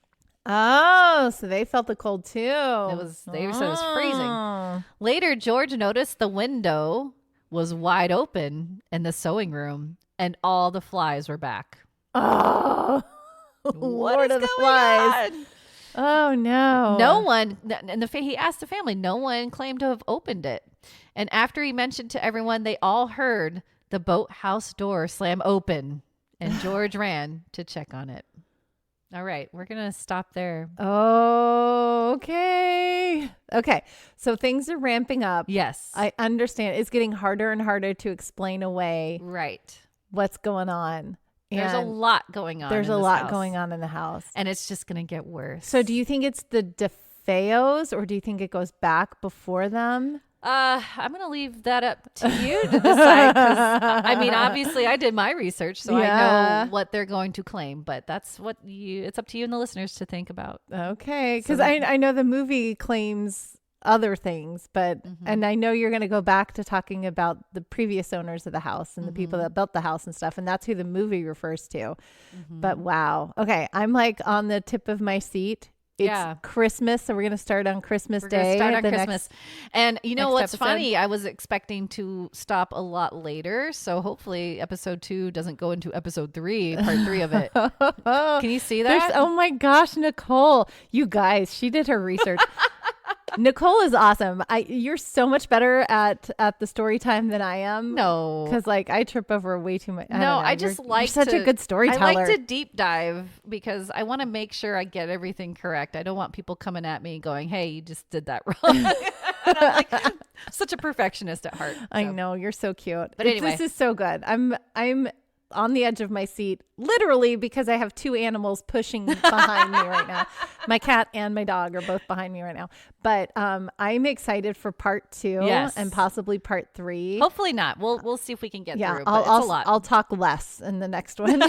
Oh, so they felt the cold too. They said it was freezing. Later, George noticed the window was wide open in the sewing room and all the flies were back. Oh, what is going on? Oh, no. No one, and he asked the family, no one claimed to have opened it. And after he mentioned to everyone, they all heard the boathouse door slam open and George ran to check on it. All right, we're going to stop there. Oh, okay. Okay, so things are ramping up. Yes. I understand. It's getting harder and harder to explain away what's going on. There's a lot going on. There's a lot going on in the house. And it's just going to get worse. So do you think it's the DeFeos or do you think it goes back before them? I'm going to leave that up to you to decide. 'Cause, I mean, obviously I did my research, so I know what they're going to claim, but that's it's up to you and the listeners to think about. Okay. Because I know the movie claims other things, but and I know you're going to go back to talking about the previous owners of the house and the people that built the house and stuff, and that's who the movie refers to. But wow. Okay, I'm like on the tip of my seat. It's Christmas, so we're going to start on Christmas Day. Start on Christmas. And you know what's funny? I was expecting to stop a lot later, so hopefully episode 2 doesn't go into episode 3, part 3 of it. Can you see that? Oh my gosh, Nicole. You guys, she did her research. Nicole is awesome. You're so much better at the story time than I am. No, because like I trip over way too much. You're such a good storyteller. I like to deep dive because I want to make sure I get everything correct. I don't want people coming at me going, "Hey, you just did that wrong." And I'm like, such a perfectionist at heart. So. I know, you're so cute. But anyway, this is so good. I'm on the edge of my seat, literally, because I have two animals pushing behind me right now. My cat and my dog are both behind me right now. But I'm excited for part 2 and possibly part 3. Hopefully not. We'll see if we can get through. But It's a lot. I'll talk less in the next one.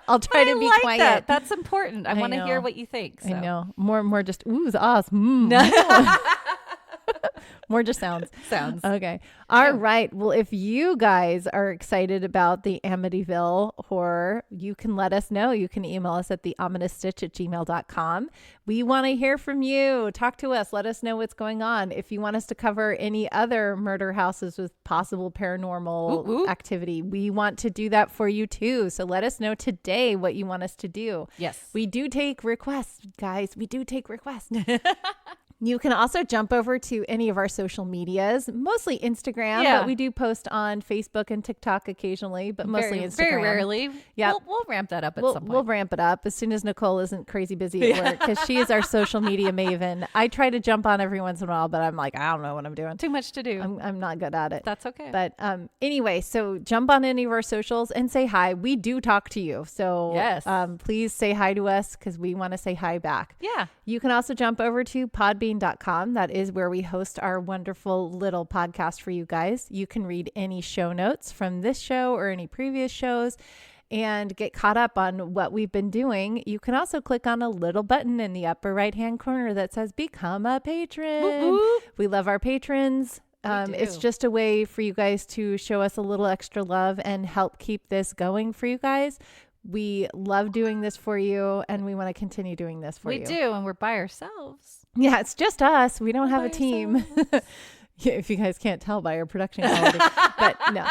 I'll try to be quiet. That's important. I want to hear what you think. So. I know. More just oohs, ahs, More just sounds. Okay. All right. Well, if you guys are excited about the Amityville Horror, you can let us know. You can email us at theominousstitch@gmail.com. We want to hear from you. Talk to us. Let us know what's going on. If you want us to cover any other murder houses with possible paranormal activity, we want to do that for you too. So let us know today what you want us to do. Yes. We do take requests, guys. We do take requests. You can also jump over to any of our social medias, mostly Instagram, but we do post on Facebook and TikTok occasionally, but mostly Instagram. Very rarely. Yeah, we'll ramp that up at some point. We'll ramp it up as soon as Nicole isn't crazy busy at work, because she is our social media maven. I try to jump on every once in a while, but I'm like, I don't know what I'm doing. Too much to do. I'm not good at it. That's okay. But anyway, so jump on any of our socials and say hi. We do talk to you. So yes. Please say hi to us, because we want to say hi back. Yeah. You can also jump over to podbean.com. That is where we host our wonderful little podcast for you guys. You can read any show notes from this show or any previous shows and get caught up on what we've been doing. You can also click on a little button in the upper right-hand corner that says Become a Patron. Woo-hoo. We love our patrons. It's just a way for you guys to show us a little extra love and help keep this going for you guys. We love doing this for you, and we want to continue doing this for you. We do, and we're by ourselves. Yeah, it's just us. We don't have a team. If you guys can't tell by our production quality. But no.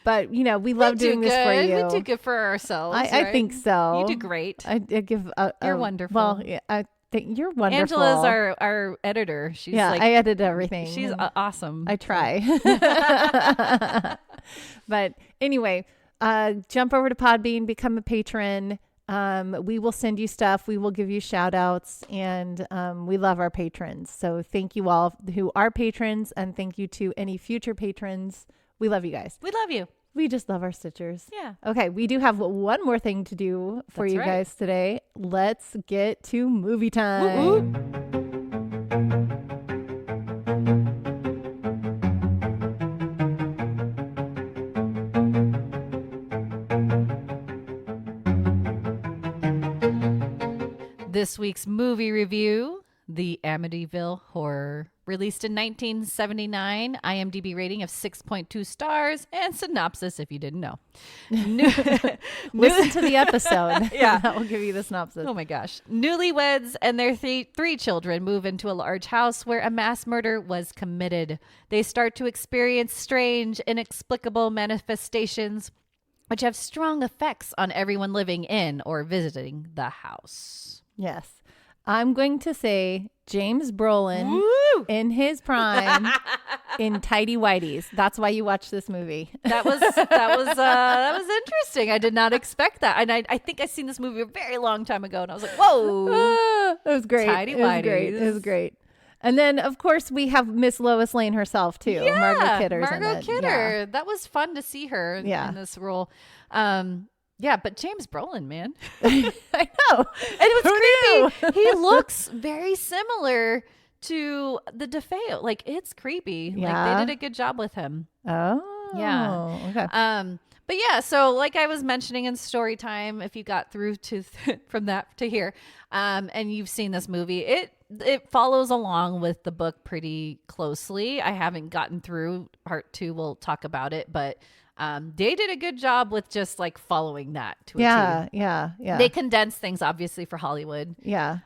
But, you know, we love doing this for you. We do good for ourselves. I think so. You do great. I give You're wonderful. Well, yeah, I think you're wonderful. Angela's our editor. She's I edit everything. She's awesome. I try. But anyway, jump over to Podbean, become a patron. We will send you stuff. We will give you shout outs, and we love our patrons. So thank you all who are patrons, and thank you to any future patrons. We love you guys. We love you. We just love our Stitchers. Yeah. Okay. We do have one more thing to do for you guys today. Let's get to movie time. Woo-woo. This week's movie review, The Amityville Horror. Released in 1979, IMDb rating of 6.2 stars, and synopsis, if you didn't know. Listen to the episode. Yeah. That will give you the synopsis. Oh my gosh. Newlyweds and their three children move into a large house where a mass murder was committed. They start to experience strange, inexplicable manifestations, which have strong effects on everyone living in or visiting the house. Yes. I'm going to say James Brolin in his prime in tidy whities. That's why you watch this movie. That was interesting. I did not expect that. And I think I seen this movie a very long time ago, and I was like, whoa. It was great. Tidy whities. It was great. And then, of course, we have Miss Lois Lane herself, too. Yeah, Margot Kidder's Margot in it. Kidder. Yeah. That was fun to see her in this role. Yeah, but James Brolin, man. I know. And it was creepy. He looks very similar to the DeFeo. Like, it's creepy. Yeah. Like, they did a good job with him. Oh. Yeah. Okay. But yeah, so like I was mentioning in story time, if you got through to from that to here, and you've seen this movie, it follows along with the book pretty closely. I haven't gotten through part 2. We'll talk about it, but they did a good job with just like following that to a T. Yeah. They condensed things obviously for Hollywood. Yeah.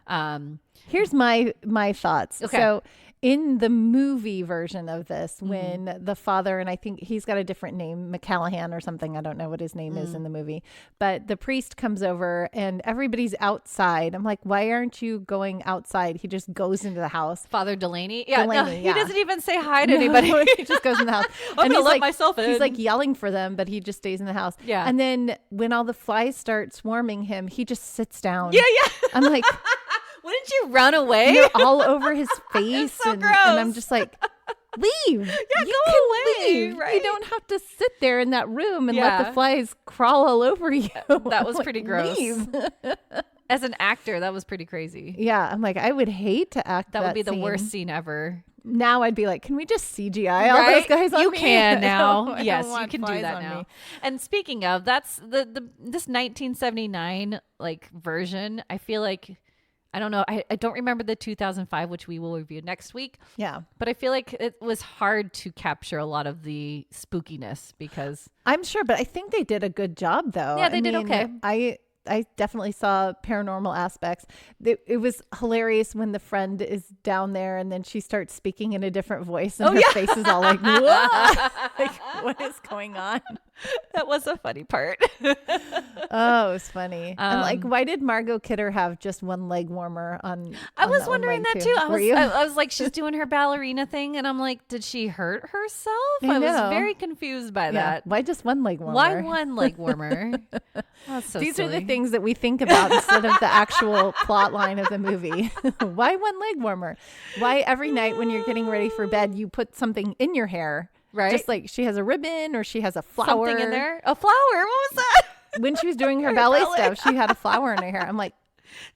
Here's my thoughts. Okay. So in the movie version of this, when the father, and I think he's got a different name, McCallahan or something. I don't know what his name is in the movie, but the priest comes over and everybody's outside. I'm like, why aren't you going outside? He just goes into the house. Father Delaney. Yeah. Delaney, he doesn't even say hi to anybody. He just goes in the house. I'm gonna let like, myself in. He's like yelling for them, but he just stays in the house. Yeah. And then when all the flies start swarming him, he just sits down. Yeah. I'm like, wouldn't you run away? They're all over his face. So and gross. I'm just like, leave. Yeah, You go can away, leave. right? You don't have to sit there in that room and let Yeah. the flies crawl all over you. That was Like, pretty gross. leave. As an actor, that was pretty crazy. Yeah, I'm like, I would hate to act That would be the scene. worst scene ever. Now I'd be like, can we just CGI all those guys on You me? can I now. don't Yes, you want can do flies that on now. me. And speaking of, that's this 1979 like version. I feel like I don't know. I don't remember the 2005, which we will review next week. Yeah. But I feel like it was hard to capture a lot of the spookiness because I'm sure, but I think they did a good job though. Yeah, they did okay. I definitely saw paranormal aspects. It was hilarious when the friend is down there and then she starts speaking in a different voice and her face is all like, whoa, like what is going on? that was a funny part. Oh, it was funny. And like, why did Margot Kidder have just one leg warmer on? I was that one wondering leg that too. I I was like, she's doing her ballerina thing, and I'm like, did she hurt herself? I I was know. very confused by Yeah. that. Why just one leg warmer? Why one leg warmer? That's so These are silly. the things that we think about instead of the actual plot line of the movie. Why one leg warmer? Why every night when you're getting ready for bed, you put something in your hair? Right. Just like she has a ribbon or she has a flower. Something in there. A flower. What was that? When she was doing her Her ballet ballet. stuff, she had a flower in her hair. I'm like,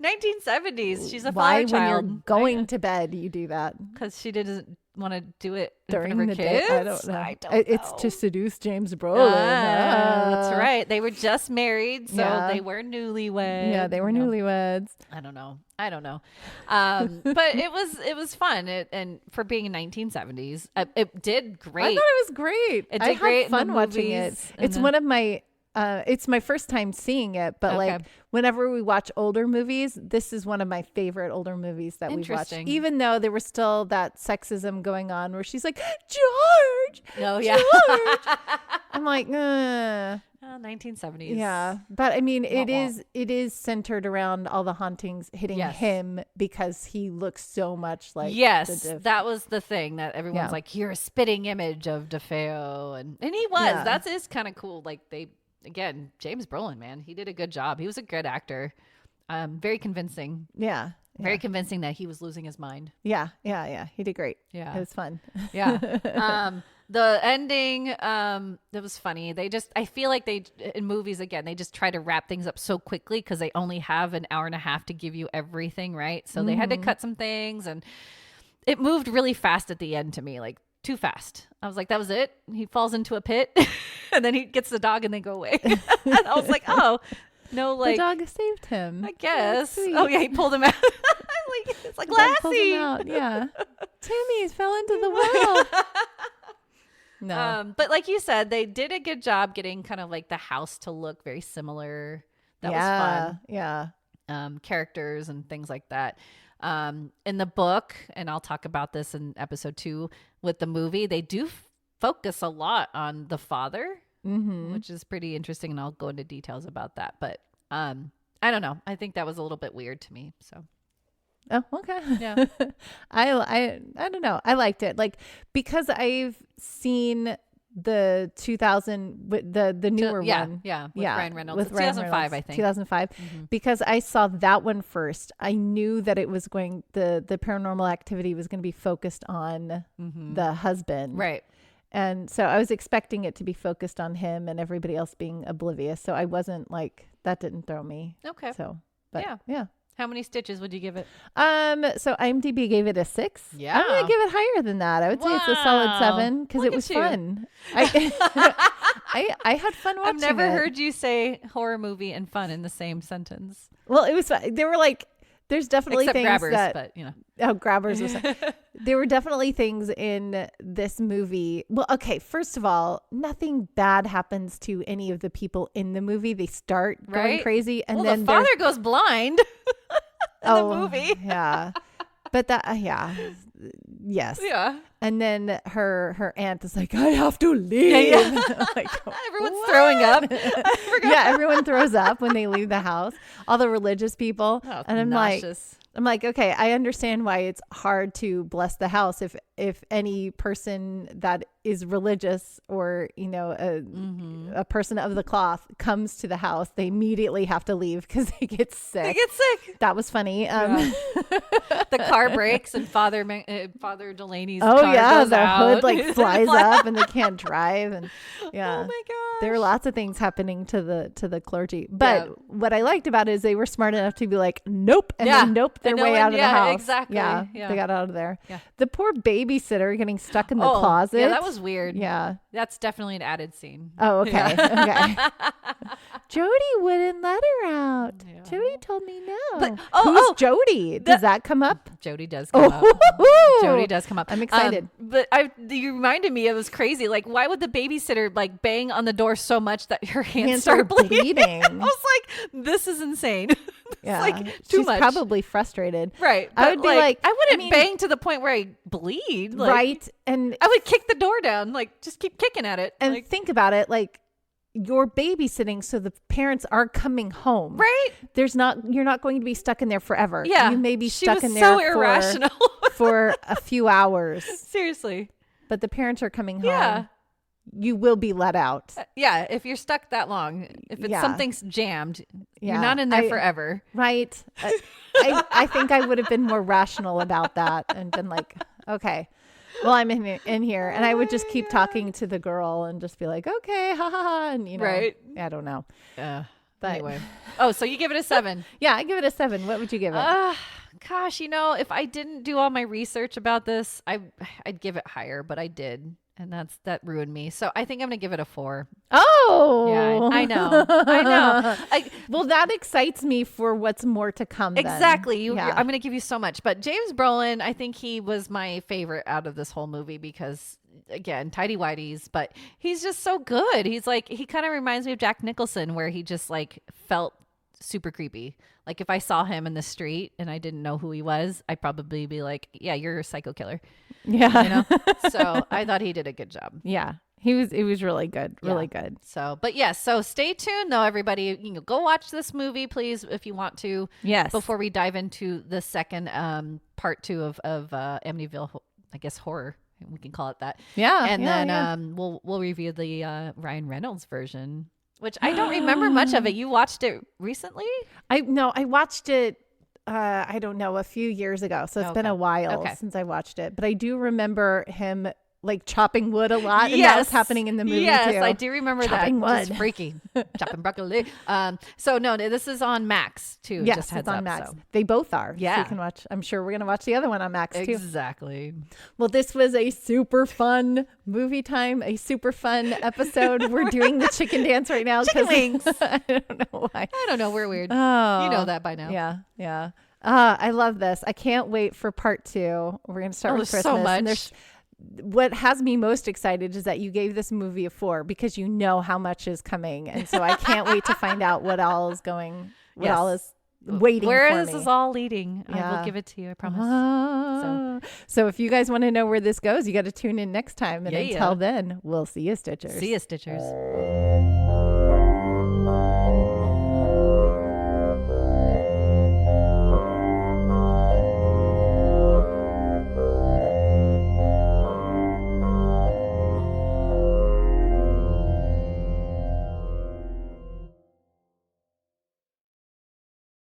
1970s. She's a why flower when you're child. going to bed, you do that? Because she didn't want to do it in During front the of her day? kids. I don't know. I don't It's know. to seduce James Brolin. That's right. They were just married, so Yeah. they were newlyweds. Yeah, they were you know. newlyweds. I don't know. But it was fun. And for being in 1970s, it did great. I thought it was great. It I did had great in the fun watching it. movies and It's one of my it's my first time seeing it, but like Okay. whenever we watch older movies, this is one of my favorite older movies that we've watched. Interesting. Even though there was still that sexism going on where she's like, George. Oh, yeah. George. I'm like, 1970s. yeah. But I mean, Wah, wah. it is centered around all the hauntings hitting Yes. him because he looks so much like Yes, the that was the thing that everyone's Yeah. like, you're a spitting image of DeFeo. And he was. Yeah. That is kind of cool. Like again, James Brolin, man, he did a good job. He was a good actor. Very convincing. yeah. Very convincing that he was losing his mind. Yeah. He did great. Yeah. It was fun. Yeah. The ending, that was funny. I feel like in movies, again, they just try to wrap things up so quickly because they only have an hour and a half to give you everything, right? So they had to cut some things and it moved really fast at the end to me, like too fast. I was like, that was it? He falls into a pit and then he gets the dog and they go away. And I was like, oh, no, like. The dog saved him. I guess. Sweet. Oh, yeah, he pulled him out. It's like The dog pulled him Lassie. out. Yeah. Timmy fell into the well. No. But like you said, they did a good job getting kind of like the house to look very similar. That was fun. Yeah. Characters and things like that. In the book, and I'll talk about this in episode 2 with the movie, they do focus a lot on the father, which is pretty interesting. And I'll go into details about that. But I don't know. I think that was a little bit weird to me. So. Oh, okay. Yeah. I don't know. I liked it. Like, because I've seen the 2000 the newer one. Yeah. With Ryan Reynolds. With It's Ryan 2005, Reynolds, I think. 2005. Because I saw that one first. I knew that it was the paranormal activity was going to be focused on the husband. Right. And so I was expecting it to be focused on him and everybody else being oblivious. So I wasn't like, that didn't throw me. Okay. So, but Yeah. yeah. How many stitches would you give it? So IMDb gave it a 6. Yeah. I'm gonna give it higher than that. I would say it's a solid Wow. 7 because Look it at was you. fun. I had fun watching I've never it. heard you say horror movie and fun in the same sentence. Well, it was fun. There were like, there's definitely Except things grabbers, that but you know. oh, grabbers was. There were definitely things in this movie. Well, okay, first of all, nothing bad happens to any of the people in the movie. They start going Right? crazy, and Well, then the father goes blind in the movie. yeah. But that, yes. Yeah. And then her aunt is like, I have to leave. Yeah. Like, Everyone's what? throwing up. Yeah, everyone throws up when they leave the house. All the religious people. Oh, and I'm nauseous. like, okay, I understand why it's hard to bless the house if any person that is religious or, a person of the cloth comes to the house, they immediately have to leave because they get sick. That was funny. The car breaks and Father Delaney's car goes the out. hood flies up and they can't drive. And oh my gosh. There were lots of things happening to the clergy. But what I liked about it is they were smart enough to be like, nope. And then their way out of the house. Exactly. Yeah, they got out of there. Yeah. The poor babysitter getting stuck in the closet. Yeah, that was weird. Yeah. That's definitely an added scene. Oh, okay. Okay. Jody wouldn't let her out. Yeah. Jody told me no. But, who's Jody? Does that come up? Jody does come up. Jody does come up. I'm excited. But you reminded me, it was crazy. Like, why would the babysitter like bang on the door so much that her hands start bleeding? I was like, this is insane. Yeah, like she's much. Probably frustrated. Right. I would be like, I wouldn't bang to the point where I bleed. Like, right. And I would kick the door down. Like, just keep kicking at it. And think about it. Like, you're babysitting, so the parents are coming home. Right. You're not going to be stuck in there forever. Yeah. You may be stuck in there so irrational. for a few hours. Seriously. But the parents are coming home. Yeah. You will be let out. Yeah, if you're stuck that long, if it's something's jammed, you're not in there forever. Right. I think I would have been more rational about that and been like, okay, well, I'm in here. And I would just keep talking to the girl and just be like, okay, ha ha ha. And, right. I don't know. But anyway. Oh, so you give it a 7. Yeah, I give it a 7. What would you give it? Gosh, if I didn't do all my research about this, I'd give it higher, but I did. And that ruined me. So I think I'm going to give it a 4. Oh, yeah, I know. Well, that excites me for what's more to come. Exactly. I'm going to give you so much. But James Brolin, I think he was my favorite out of this whole movie because, again, tidy whities, but he's just so good. He's like, he kind of reminds me of Jack Nicholson, where he just like felt super creepy. Like if I saw him in the street and I didn't know who he was, I'd probably be like, yeah, you're a psycho killer. Yeah. So I thought he did a good job. Yeah. He was really good. Really good. So, but yes, so stay tuned though, everybody. Go watch this movie, please, if you want to. Yes. Before we dive into the second part 2 of Amityville, I guess, horror. We can call it that. Yeah. And then we'll review the Ryan Reynolds version, which I don't remember much of it. You watched it recently? I watched it I don't know, a few years ago. So it's been a while since I watched it. But I do remember him like chopping wood a lot. And that was happening in the movie too. Yes, I do remember chopping that. Wood. It's freaky. Chopping broccoli. So no, this is on Max too. Yes, just heads it's on up, Max. So. They both are. Yeah. So you can watch. I'm sure we're going to watch the other one on Max too. Exactly. Well, this was a super fun movie time, a super fun episode. We're doing the chicken dance right now. Chicken wings. I don't know why. I don't know. We're weird. Oh, you know that by now. Yeah. Yeah. I love this. I can't wait for part 2. We're going to start with Christmas. So much. What has me most excited is that you gave this movie a 4 because you know how much is coming. And so I can't wait to find out what all is all is waiting where for me. This is all leading. I will give it to you. I promise. So if you guys want to know where this goes, you got to tune in next time. And until then, we'll see you, Stitchers. See you, Stitchers.